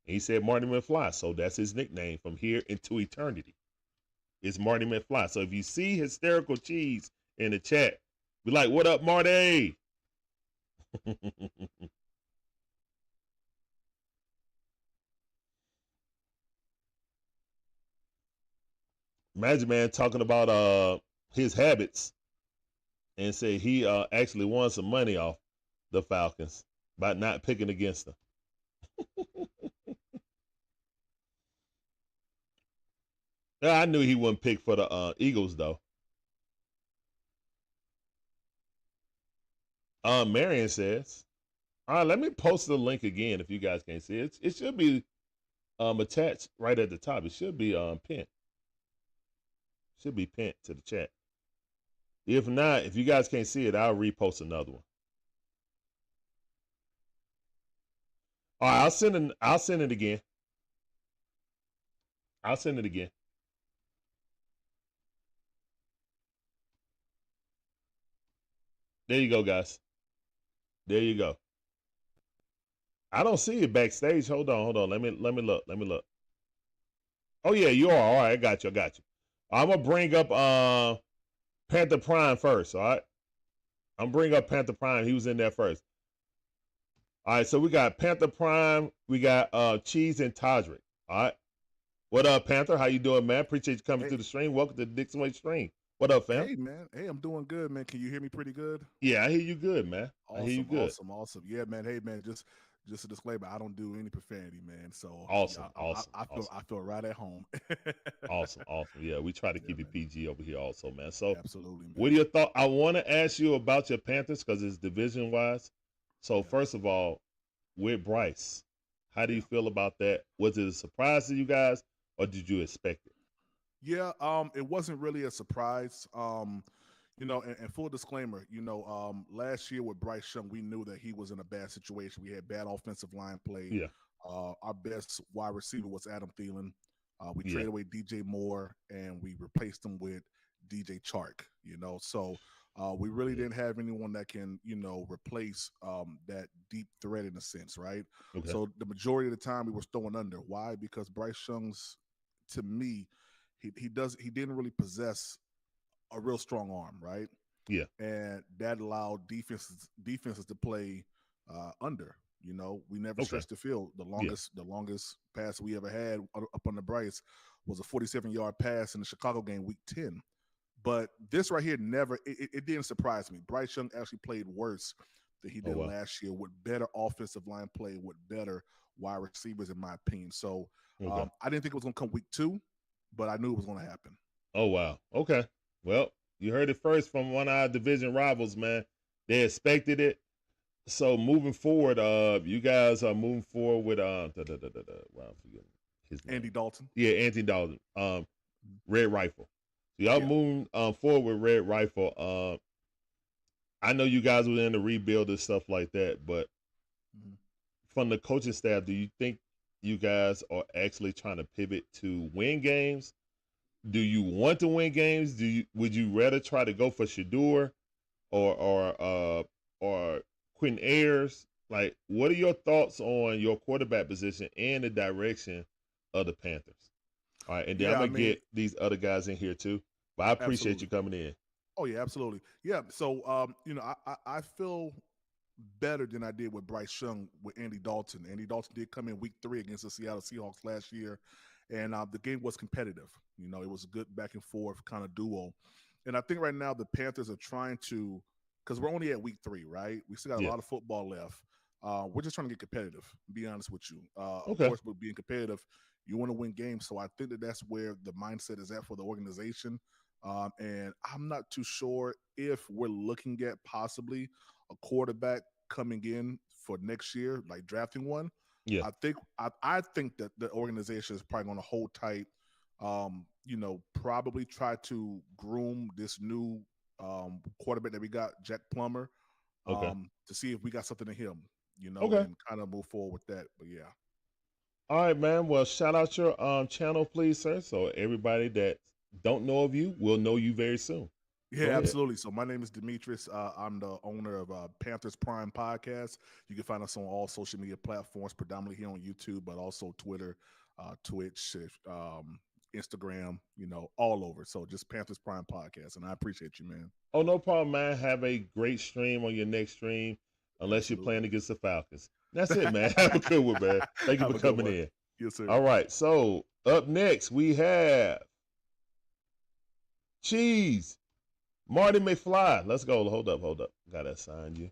And he said Marty McFly. So that's his nickname from here into eternity. It's Marty McFly. So if you see Hysterical Cheese in the chat, be like, what up, Marty? Magic Man talking about his habits and said he actually won some money off the Falcons by not picking against them. Yeah, I knew he wouldn't pick for the Eagles, though. Marion says, all right, let me post the link again if you guys can't see it. It should be attached right at the top. It should be pinned. Should be pinned to the chat. If not, if you guys can't see it, I'll repost another one. All right, I'll send it. I'll send it again. I'll send it again. There you go, guys. There you go. I don't see it backstage. Hold on. Let me look. Let me look. Oh yeah, you are. All right, I got you. I got you. I'm gonna bring up Panther Prime first. All right. I'm bring up Panther Prime. He was in there first. All right, so we got Panther Prime. We got Cheese and Todrick. All right. What up, Panther? How you doing, man? Appreciate you coming Hey, through the stream. Welcome to the Dixon Way stream. What up, fam? hey, man. Hey, I'm doing good, man. Can you hear me pretty good? Yeah, I hear you good, man. I hear you Awesome, good. awesome. Yeah, man. Hey, man. Just a disclaimer. I don't do any profanity, man. So Awesome, yeah, awesome, I feel awesome, I feel right at home. awesome, awesome. Yeah, we try to Yeah, keep it man. PG over here, also, man. So, Absolutely, what are man. your thoughts? I want to ask you about your Panthers because it's division wise. So, Yeah, first of all, with Bryce, how do you yeah. feel about that? Was it a surprise to you guys, or did you expect it? Yeah, it wasn't really a surprise. And full disclaimer, last year with Bryce Young, we knew that he was in a bad situation. We had bad offensive line play. Yeah, Our best wide receiver was Adam Thielen. We yeah, traded away DJ Moore and we replaced him with DJ Chark. So we really yeah. didn't have anyone that can, replace that deep threat in a sense, right? Okay, So the majority of the time we were throwing under. Why? Because Bryce Young's, to me, he didn't really possess a real strong arm, right? yeah, And that allowed defenses to play under. We never okay, stretched the field. The yeah, longest pass we ever had up on the Bryce was a 47-yard pass in the Chicago game, Week 10. But this right here it didn't surprise me. Bryce Young actually played worse than he oh did wow, last year with better offensive line play, with better wide receivers, in my opinion. So okay, I didn't think it was going to come Week 2, but I knew it was going to happen. oh wow, okay. Well, you heard it first from one of our division rivals, man. They expected it. So moving forward, you guys are moving forward with wow, I'm forgetting his name. Andy Dalton. Yeah, Anthony Dalton. Red Rifle. So y'all Yeah. moving forward with Red Rifle. I know you guys were in the rebuild and stuff like that, but Mhm. from the coaching staff, do you think you guys are actually trying to pivot to win games? Do you want to win games? Would you rather try to go for Shador or Quentin Ayers? Like, what are your thoughts on your quarterback position and the direction of the Panthers? All right, and then I'm Yeah, I gonna mean, get these other guys in here too. But I appreciate you absolutely. coming in. Oh yeah, absolutely. Yeah. So I feel better than I did with Bryce Young with Andy Dalton. Andy Dalton did come in Week 3 against the Seattle Seahawks last year, and the game was competitive. It was a good back and forth kind of duo. And I think right now the Panthers are trying to, because we're only at Week 3, right? We still got a Yeah. lot of football left. We're just trying to get competitive. To be honest with you, of Okay. course, with being competitive, you want to win games. So I think that's where the mindset is at for the organization. And I'm not too sure if we're looking at possibly a quarterback coming in for next year, like drafting one. Yeah. I think that the organization is probably going to hold tight. Probably try to groom this new quarterback that we got, Jack Plummer, Okay. to see if we got something in him, Okay. and kind of move forward with that. But yeah. All right, man. Well, shout out your channel, please, sir. So everybody that don't know of you will know you very soon. Yeah, Go ahead. absolutely. So my name is Demetrius. I'm the owner of Panthers Prime Podcast. You can find us on all social media platforms, predominantly here on YouTube, but also Twitter, Twitch, Instagram, all over. So just Panthers Prime Podcast. And I appreciate you, man. Oh, no problem, man. Have a great stream on your next stream, unless you're Absolutely. playing against the Falcons. That's it, man. Have a good one, man. Thank you Have for a good coming one. in. Yes, sir. All right. So up next we have Cheese. Marty McFly. Let's go. Hold up. Gotta assign you.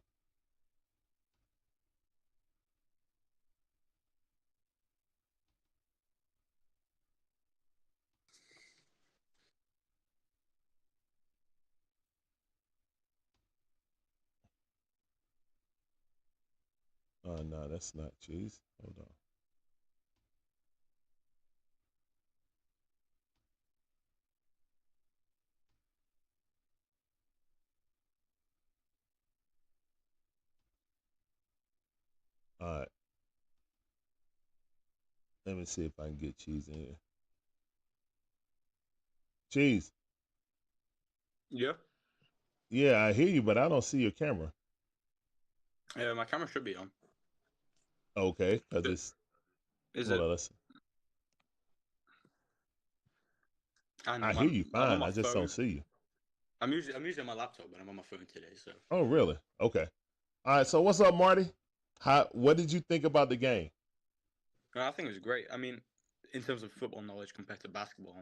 Oh no, that's not Cheese. Hold on. All right. Let me see if I can get Cheese in here. Cheese. Yeah. Yeah, I hear you, but I don't see your camera. My camera should be on. Okay, because it's. Is Hold it? on, listen. I I'm hear you on fine. my I just phone. don't see you. I'm using my laptop, but I'm on my phone today. So. Oh, really? Okay. All right. So what's up, Marty? What did you think about the game? I think it was great. I mean, in terms of football knowledge compared to basketball,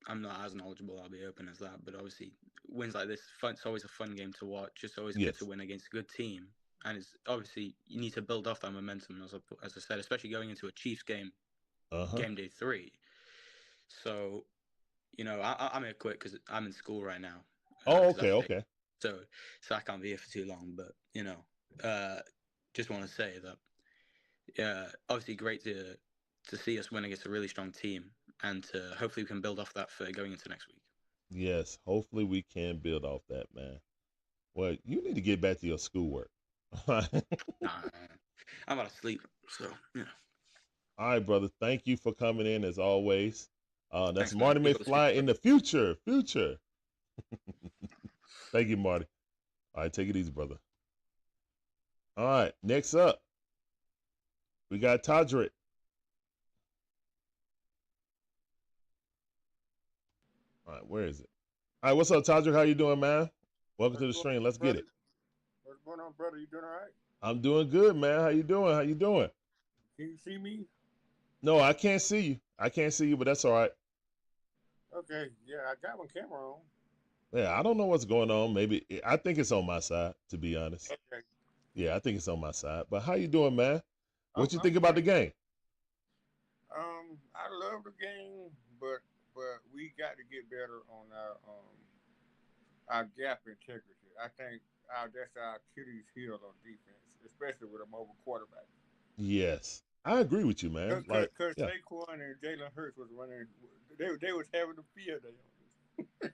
I'm not as knowledgeable. I'll be open as that. But obviously, wins like this, it's always a fun game to watch. It's always good Yes. to win against a good team, and it's obviously you need to build off that momentum, as I said, especially going into a Chiefs game, game day 3. So, I'm here quick because I'm in school right now. Oh, okay, okay. So I can't be here for too long. But just want to say that, obviously great to see us win against a really strong team, and hopefully we can build off that for going into next week. Yes, hopefully we can build off that, man. Well, you need to get back to your schoolwork. Nah, I'm out of sleep, so All right, brother. Thank you for coming in as always. That's Thanks, Marty man. McFly in the future. Thank you, Marty. All right, take it easy, brother. All right, next up, we got Todrick. All right, where is it? All right, what's up, Todrick? How you doing, man? Welcome to the stream. Let's get it. What's going on, brother? You doing all right? I'm doing good, man. How you doing? Can you see me? No, I can't see you. But that's all right. Okay, yeah, I got my camera on. Yeah, I don't know what's going on. Maybe I think it's on my side, to be honest. Okay. Yeah, I think it's on my side. But how you doing, man? What you I'm think about the game? I love the game, but we got to get better on our gap integrity. I think that's our Achilles heel on defense, especially with a mobile quarterback. Yes, I agree with you, man. Because Saquon and Jalen Hurts was running, they was having a field day on this.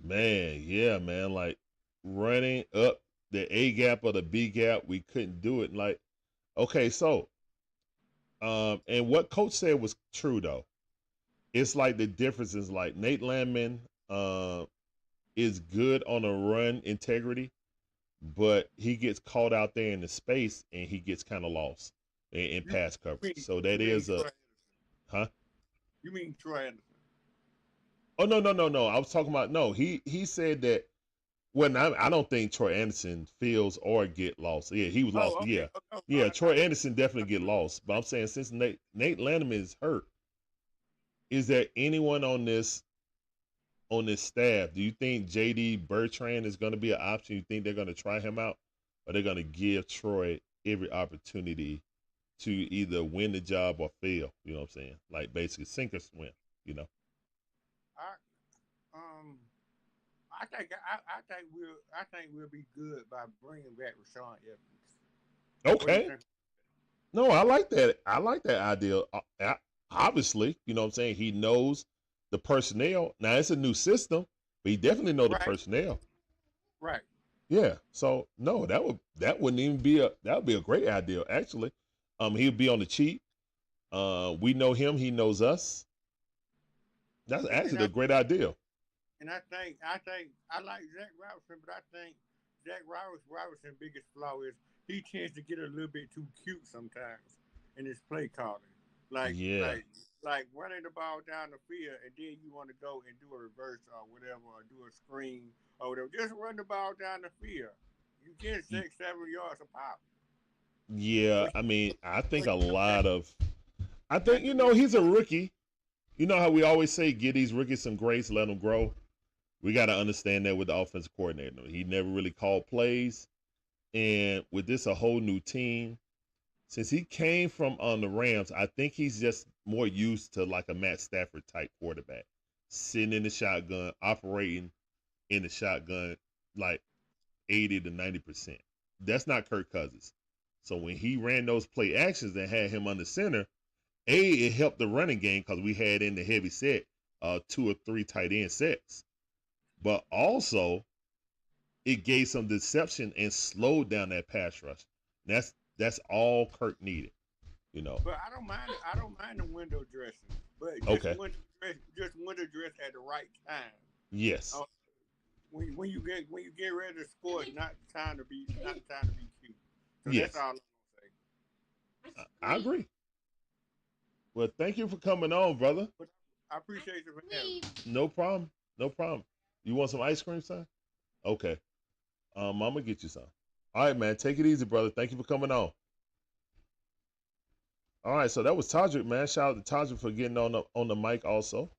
Man, yeah, man. Like running up the A gap or the B gap, we couldn't do it. Like, okay, so, and what coach said was true though. It's like the difference is like Nate Landman, is good on a run integrity, but he gets caught out there in the space and he gets kind of lost in pass coverage. So that is a, huh? You mean Troy Anderson? Oh no. I was talking about no. He said that. Well, I don't think Troy Anderson feels or get lost. Yeah, he was lost. Okay. Yeah. Troy Anderson definitely get lost. But I'm saying since Nate Landman is hurt, is there anyone on this staff? Do you think JD Bertrand is going to be an option? You think they're going to try him out, or they're going to give Troy every opportunity to either win the job or fail? You know what I'm saying? Like basically sink or swim. You know. I think we'll be good by bringing back Rashawn Evans. Okay. No, I like that. I like that idea. Obviously, you know what I'm saying? He knows the personnel. Now it's a new system, but he definitely knows the personnel. Right. Yeah. So no, that wouldn't even be that would be a great idea, actually. He'd be on the cheap. We know him, he knows us. That's actually a great idea. And I think I like Zach Robinson, but I think Zach Robinson's biggest flaw is he tends to get a little bit too cute sometimes in his play calling. Like running the ball down the field and then you want to go and do a reverse or whatever, or do a screen or whatever. Just run the ball down the field. You get 6-7 yards a pop. Yeah, I mean, I think he's a rookie. You know how we always say, give these rookies some grace, let them grow. We got to understand that with the offensive coordinator. He never really called plays. And with this, a whole new team, since he came from on the Rams, I think he's just more used to like a Matt Stafford type quarterback, sitting in the shotgun, operating in the shotgun like 80 to 90%. That's not Kirk Cousins. So when he ran those play actions and had him under center, it helped the running game because we had in the heavy set 2 or 3 tight end sets. But also, it gave some deception and slowed down that pass rush. That's all Kirk needed. you know. But I don't mind. I don't mind the window dressing, but Okay. just window dress at the right time. Yes. When you get ready to score, it's not the time to be cute. So Yes. that's all I'm gonna say. I agree. Well, thank you for coming on, brother. But I appreciate you for having me. No problem. No problem. You want some ice cream, son? Okay. I'm gonna get you some. All right, man. Take it easy, brother. Thank you for coming on. All right, so that was Todrick, man. Shout out to Todrick for getting on the mic also.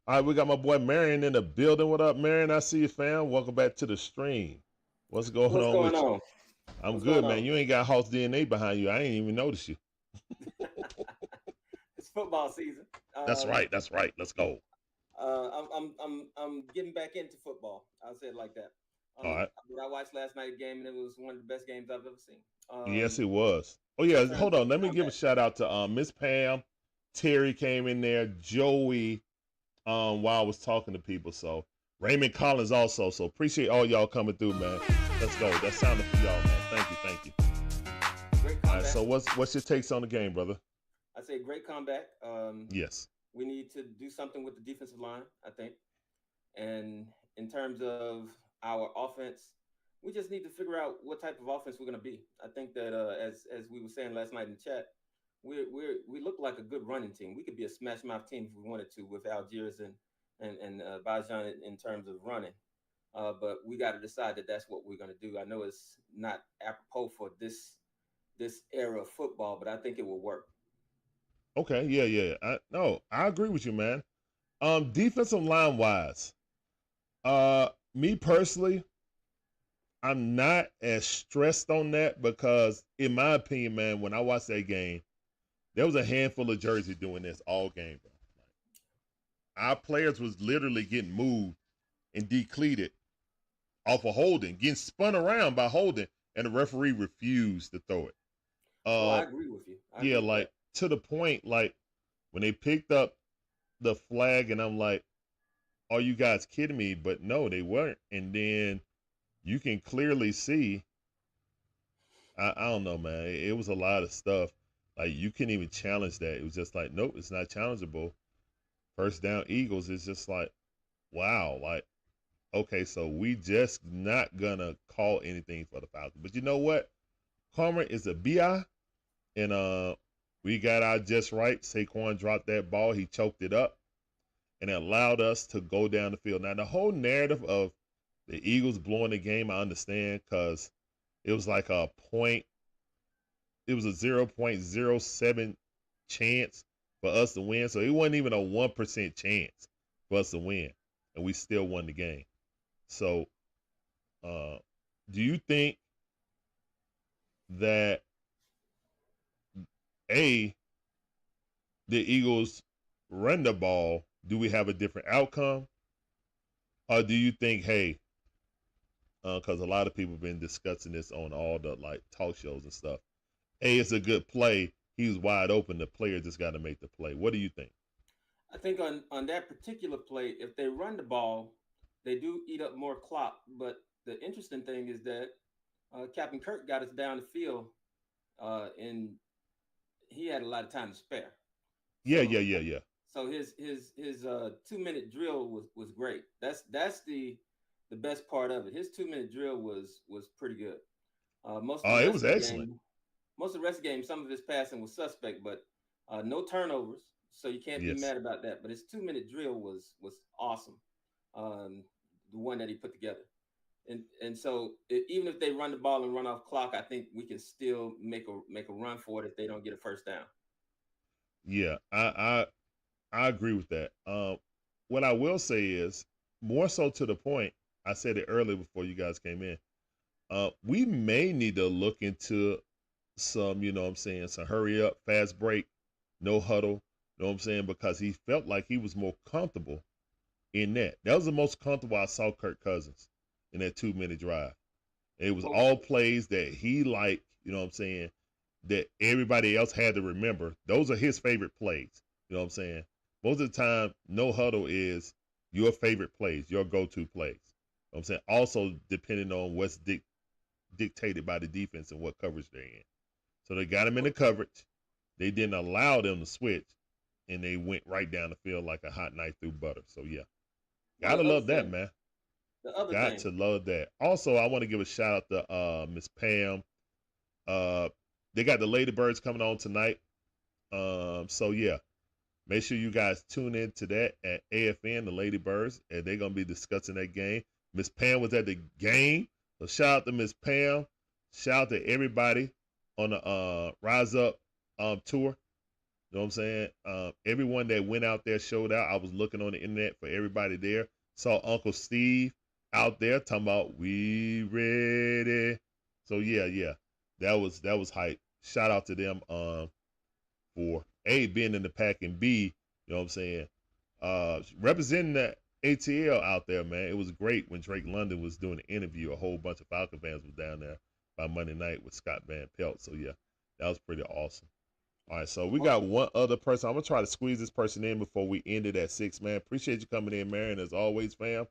All right, we got my boy Marion in the building. What up, Marion? I see you, fam. Welcome back to the stream. What's going on with you? I'm good, man. You ain't got Hawks DNA behind you. I ain't even noticed you. It's football season. That's right. That's right. Let's go. I'm getting back into football. I'll say it like that. All right. I watched last night's game, and it was one of the best games I've ever seen. Yes, it was. Oh yeah, hold on. Let me give a shout out to Miss Pam. Terry came in there. Joey. While I was talking to people. So Raymond Collins also. So appreciate all y'all coming through, man. Let's go. That sounded for y'all, man. Thank you. Thank you. Great comeback. All right. So what's your takes on the game, brother? I say great comeback. Yes. We need to do something with the defensive line, I think. And in terms of our offense, we just need to figure out what type of offense we're going to be. I think that as we were saying last night in the chat, we look like a good running team. We could be a smash mouth team if we wanted to with Algiers and Bajan in terms of running. But we got to decide that that's what we're going to do. I know it's not apropos for this era of football, but I think it will work. Okay. Yeah. I agree with you, man. Defensive line wise, me personally, I'm not as stressed on that because, in my opinion, man, when I watched that game, there was a handful of jerseys doing this all game, bro. Our players was literally getting moved and decleated off of holding, getting spun around by holding, and the referee refused to throw it. I agree with you. To the point, like, when they picked up the flag, and I'm like, are you guys kidding me? But no, they weren't. And then you can clearly see, I don't know, man. It was a lot of stuff. Like, you couldn't even challenge that. It was just like, nope, it's not challengeable. First down Eagles is just like, wow. Like, okay, so we just not going to call anything for the Falcons. But you know what? Karma is a BI. And we got our just right. Saquon dropped that ball. He choked it up. And it allowed us to go down the field. Now, the whole narrative of the Eagles blowing the game, I understand, because it was like a 0.07 chance for us to win. So it wasn't even a 1% chance for us to win. And we still won the game. So do you think that, the Eagles run the ball, do we have a different outcome? Or do you think, hey, because a lot of people have been discussing this on all the talk shows and stuff. Hey, it's a good play. He was wide open. The player just got to make the play. What do you think? I think on that particular play, if they run the ball, they do eat up more clock. But the interesting thing is that Captain Kirk got us down the field, and he had a lot of time to spare. Yeah. So his 2-minute drill was great. That's the best part of it. His 2-minute drill was pretty good. It was excellent. Most of the rest of the game, some of his passing was suspect, but no turnovers, so you can't be mad about that. But his 2-minute drill was awesome. The one that he put together, and so even if they run the ball and run off clock, I think we can still make a run for it if they don't get a first down. Yeah, I agree with that. What I will say is, more so to the point, I said it earlier before you guys came in, we may need to look into some, some hurry up, fast break, no huddle, because he felt like he was more comfortable in that. That was the most comfortable I saw Kirk Cousins in that 2-minute drive. It was all plays that he liked, that everybody else had to remember. Those are his favorite plays. Most of the time, no huddle is your favorite plays, your go-to plays. Also depending on what's dictated by the defense and what coverage they're in. So they got him in the coverage. they didn't allow them to switch, and they went right down the field like a hot knife through butter. So yeah, Well, gotta the other love that, thing, man. the other Got thing, to love that. Also, I want to give a shout out to Miss Pam. They got the Ladybirds coming on tonight. So yeah, make sure you guys tune in to that at AFN, the Ladybirds, and they're gonna be discussing that game. Miss Pam was at the game, so shout out to Miss Pam. Shout out to everybody on the Rise Up tour. You know what I'm saying? Everyone that went out there showed out. I was looking on the internet for everybody there. Saw Uncle Steve out there talking about we ready. So yeah, that was hype. Shout out to them for A, being in the pack, and B, you know what I'm saying, representing the ATL out there, man. It was great when Drake London was doing an interview. A whole bunch of Falcon fans was down there by Monday night with Scott Van Pelt. So yeah, that was pretty awesome. All right, so we got one other person. I'm gonna try to squeeze this person in before we end it at 6, man. Appreciate you coming in, Marion, as always, fam.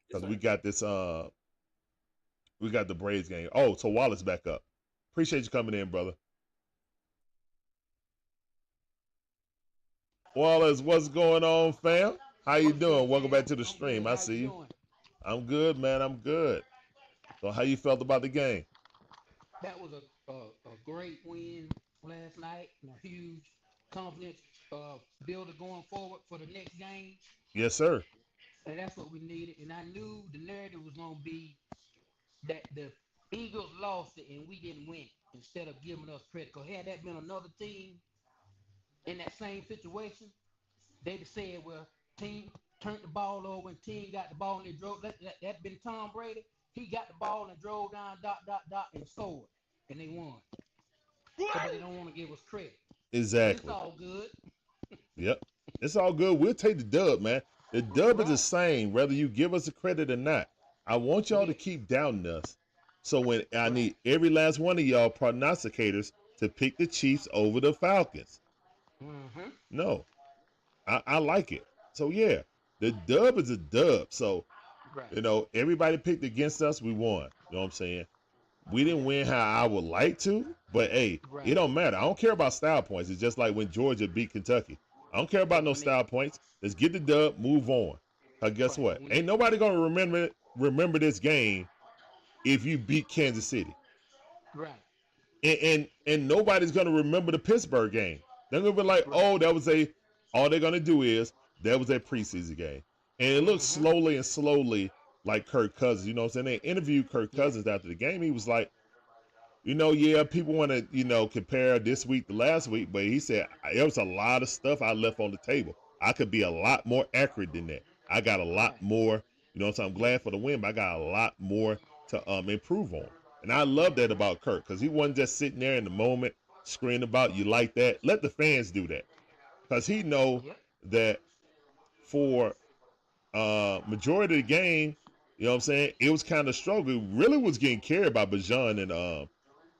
Because we got this we got the Braves game. Oh, so Wallace back up. Appreciate you coming in, brother. Wallace, what's going on, fam? How you doing? Welcome back to the stream. I see you. I'm good, man. I'm good. So how you felt about the game? That was a great win last night and a huge confidence builder going forward for the next game. Yes, sir. And that's what we needed. And I knew the narrative was going to be that the Eagles lost it and we didn't win instead of giving us credit. Because had that been another team in that same situation, they'd have said, well, team turned the ball over and team got the ball and they drove. That been Tom Brady. He got the ball and drove down, and scored. And they won. So, but they don't want to give us credit. Exactly. It's all good. Yep. It's all good. We'll take the dub, man. The dub is the same, whether you give us the credit or not. I want y'all to keep doubting us. So when I need every last one of y'all prognosticators to pick the Chiefs over the Falcons. Mm-hmm. No. I like it. So yeah, the dub is a dub. So, you know, everybody picked against us, we won. You know what I'm saying? We didn't win how I would like to, but hey, it don't matter. I don't care about style points. It's just like when Georgia beat Kentucky. I don't care about no style points. Let's get the dub, move on. Guess what? Ain't nobody gonna remember this game if you beat Kansas City. Right. And nobody's gonna remember the Pittsburgh game. They're gonna be like, oh, all they're gonna do is that was a preseason game. And it looks slowly like Kirk Cousins. You know what I'm saying? They interviewed Kirk Cousins after the game. He was like, you know, yeah, people want to, you know, compare this week to last week, but he said there was a lot of stuff I left on the table. I could be a lot more accurate than that. I got a lot more, you know what I'm saying? I'm glad for the win, but I got a lot more to improve on. And I love that about Kirk, because he wasn't just sitting there in the moment screaming about you like that. Let the fans do that. Because he know that for majority of the game, you know what I'm saying, it was kind of struggle. It really was getting carried by Bajan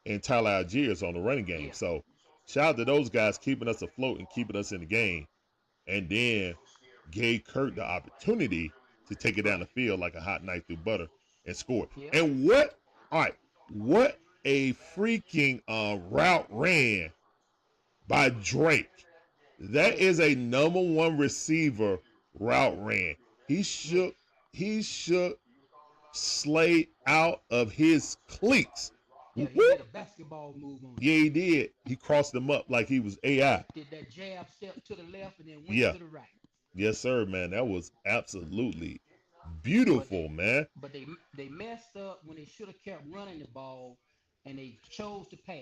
and Tyler Algiers on the running game. So shout out to those guys keeping us afloat and keeping us in the game. And then gave Kirk the opportunity to take it down the field like a hot knife through butter and score. And what a freaking route ran by Drake. That is a number one receiver route ran. He shook Slade out of his cleats. Yeah, he did a basketball move on him. Yeah, he did. He crossed him up like he was AI. Did that jab step to the left and then went to the right. Yes, sir, man. That was absolutely beautiful, man. But they messed up when they should have kept running the ball and they chose to pass.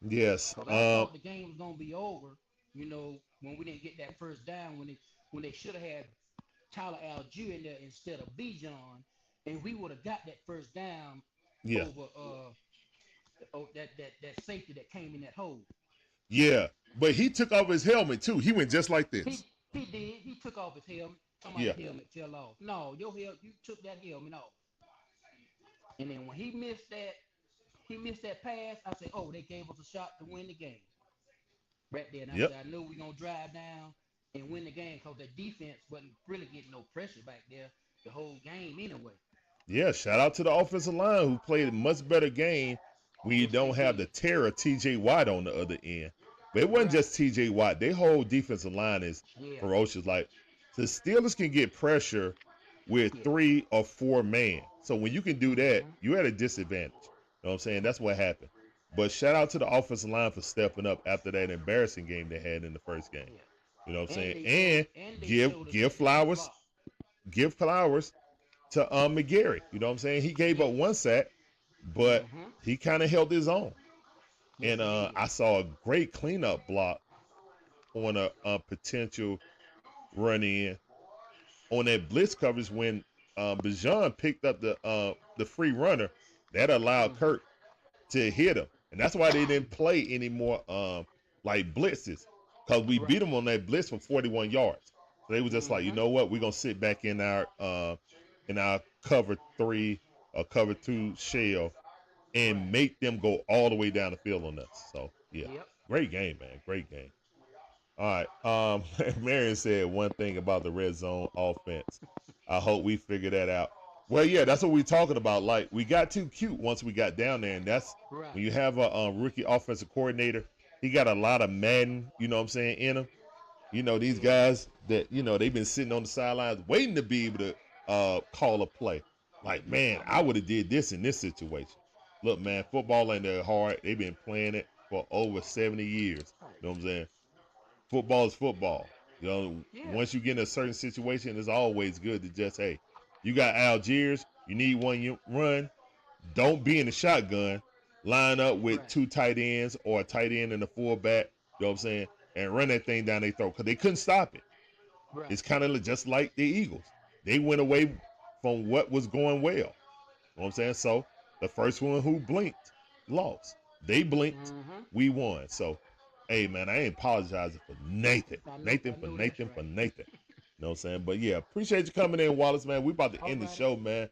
Yes. I thought the game was gonna be over, you know, when we didn't get that first down, when they should have had Tyler Algier in there instead of Bijan, and we would have got that first down over that safety that came in that hole. Yeah, but he took off his helmet too. He went just like this. He did. He took off his helmet. Somebody's helmet fell off. No, you took that helmet off. And then when he missed that pass, I said, oh, they gave us a shot to win the game. Right there. And I said, I knew we were going to drive down and win the game because the defense wasn't really getting no pressure back there the whole game anyway. Yeah, shout out to the offensive line who played a much better game when you don't have the terror T.J. Watt on the other end. But it wasn't just T.J. Watt. Their whole defensive line is ferocious. Like, the Steelers can get pressure with 3 or 4 man. So when you can do that, you're at a disadvantage. You know what I'm saying? That's what happened. But shout out to the offensive line for stepping up after that embarrassing game they had in the first game. You know what I'm saying? And give flowers to McGarry. You know what I'm saying? He gave up 1 sack, but he kind of held his own. And I saw a great cleanup block on a potential run in on that blitz coverage when Bijan picked up the free runner. That allowed Kirk to hit him. And that's why they didn't play any more like blitzes, because we beat them on that blitz for 41 yards. So they were just like, you know what, we're gonna sit back in our cover 3 or cover 2 shell and make them go all the way down the field on us. So yeah, great game, man, great game. All right, Marion said one thing about the red zone offense. I hope we figure that out. Well, yeah, that's what we're talking about. Like, we got too cute once we got down there, and that's when you have a rookie offensive coordinator. He got a lot of Madden, you know what I'm saying, in him. You know, these guys that, you know, they've been sitting on the sidelines waiting to be able to call a play. Like, man, I would have did this in this situation. Look, man, football ain't that hard. They've been playing it for over 70 years. You know what I'm saying? Football is football. You know, once you get in a certain situation, it's always good to just, hey, you got Algiers, you need one you run. Don't be in the shotgun. Line up with 2 tight ends or a tight end and a fullback, you know what I'm saying, and run that thing down their throat, because they couldn't stop it. It's kind of just like the Eagles. They went away from what was going well. You know what I'm saying? So the first one who blinked lost. They blinked, we won. So, hey, man, I ain't apologizing for Nathan. Nathan. You know what I'm saying? But, yeah, appreciate you coming in, Wallace, man. We about to end the show, man.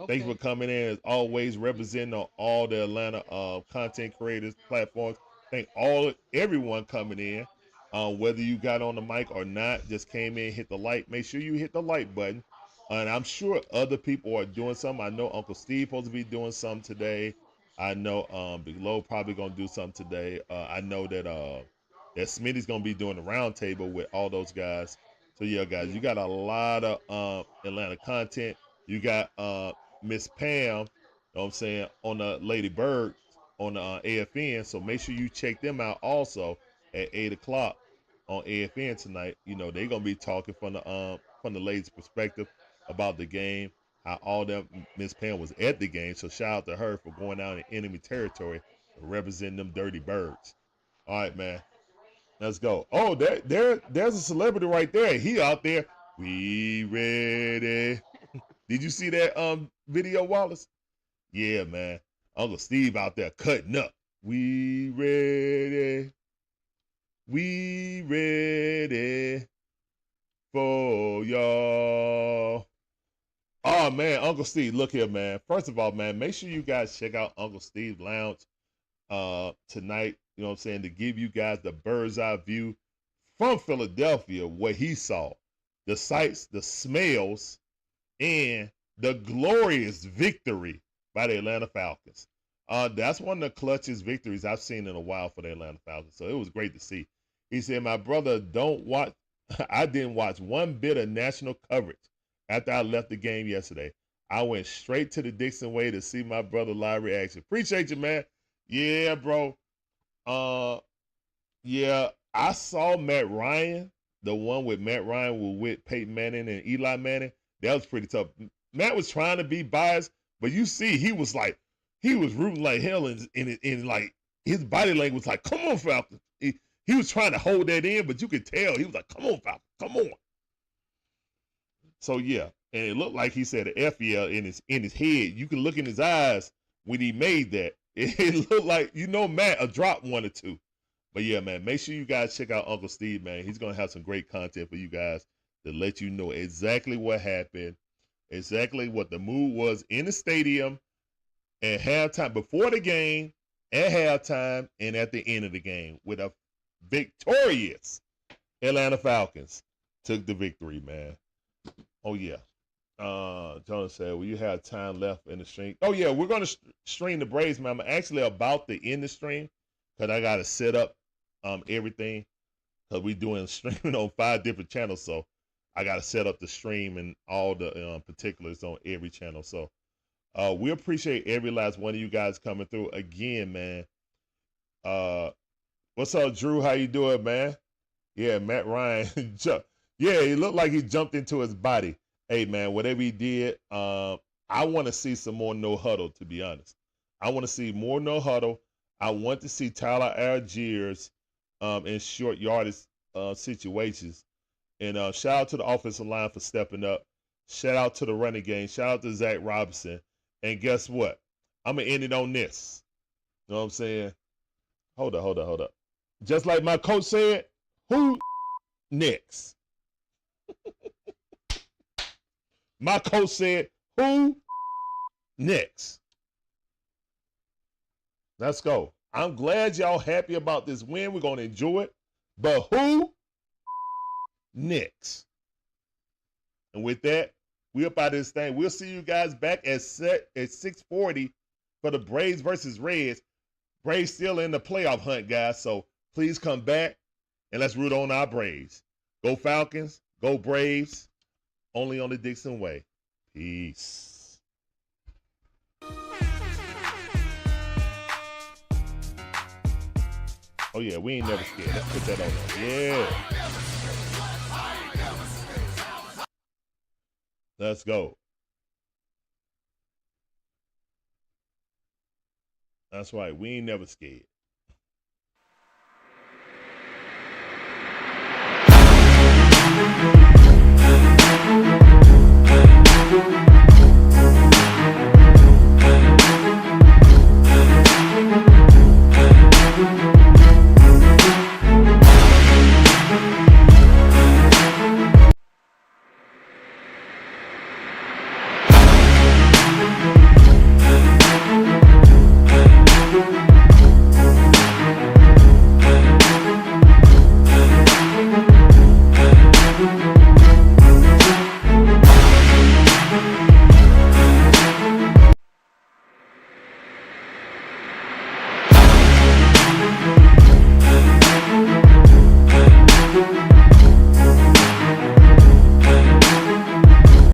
Thank you for coming in, as always, representing on all the Atlanta content creators platforms. Thank everyone coming in. Whether you got on the mic or not, just came in, hit the like. Make sure you hit the like button. And I'm sure other people are doing something. I know Uncle Steve supposed to be doing something today. I know Big Low probably going to do something today. I know that Smitty's going to be doing the round table with all those guys. So, yeah, guys, you got a lot of Atlanta content. You got Miss Pam, you know what I'm saying, on the Lady Bird on the AFN. So make sure you check them out also at 8 o'clock on AFN tonight. You know, they're going to be talking from the ladies' perspective about the game, how all that Miss Pam was at the game. So shout out to her for going out in enemy territory and representing them dirty birds. All right, man. Let's go. Oh, there's a celebrity right there. He out there. We ready. Did you see that video, Wallace? Yeah, man. Uncle Steve out there cutting up. We ready. We ready for y'all. Oh, man, Uncle Steve, look here, man. First of all, man, make sure you guys check out Uncle Steve Lounge tonight, you know what I'm saying, to give you guys the bird's eye view from Philadelphia, what he saw, the sights, the smells, and the glorious victory by the Atlanta Falcons. That's one of the clutchest victories I've seen in a while for the Atlanta Falcons, so it was great to see. He said, my brother, I didn't watch one bit of national coverage after I left the game yesterday. I went straight to the Dixon Way to see my brother live reaction. Appreciate you, man. Yeah, bro. Yeah, I saw Matt Ryan, the one with Matt Ryan with Peyton Manning and Eli Manning. That was pretty tough. Matt was trying to be biased, but you see, he was rooting like hell, and like his body language was like, "Come on, Falcons." He was trying to hold that in, but you could tell he was like, "Come on, Falcons, come on." So yeah, and it looked like he said an F yeah in his head. You can look in his eyes when he made that. It looked like, you know, Matt a drop 1 or 2. But yeah, man, make sure you guys check out Uncle Steve, man. He's gonna have some great content for you guys to let you know exactly what happened, exactly what the mood was in the stadium at halftime, before the game, at halftime, and at the end of the game, with a victorious Atlanta Falcons took the victory, man. Oh yeah. Jonah said, "Will you have time left in the stream?" Oh yeah, we're gonna stream the Braves, man. I'm actually about to end the stream because I gotta set up everything because we doing streaming on 5 different channels, so I gotta set up the stream and all the particulars on every channel. So we appreciate every last one of you guys coming through again, man. What's up, Drew? How you doing, man? Yeah, Matt Ryan. Yeah, he looked like he jumped into his body. Hey, man, whatever he did, I want to see some more no huddle, to be honest. I want to see more no huddle. I want to see Tyler Algiers in short yardage situations. And shout out to the offensive line for stepping up. Shout out to the running game. Shout out to Zach Robinson. And guess what? I'm going to end it on this. You know what I'm saying? Hold up. Just like my coach said, who next? My coach said, who next? Let's go. I'm glad y'all happy about this win. We're going to enjoy it. But who next? And with that, we up out of this thing. We'll see you guys back at 6:40 for the Braves versus Reds. Braves still in the playoff hunt, guys. So please come back and let's root on our Braves. Go Falcons. Go Braves. Only on the Dixon Way. Peace. Oh, yeah, we ain't never scared. Let's put that on there. Yeah. Let's go. That's right. We ain't never scared.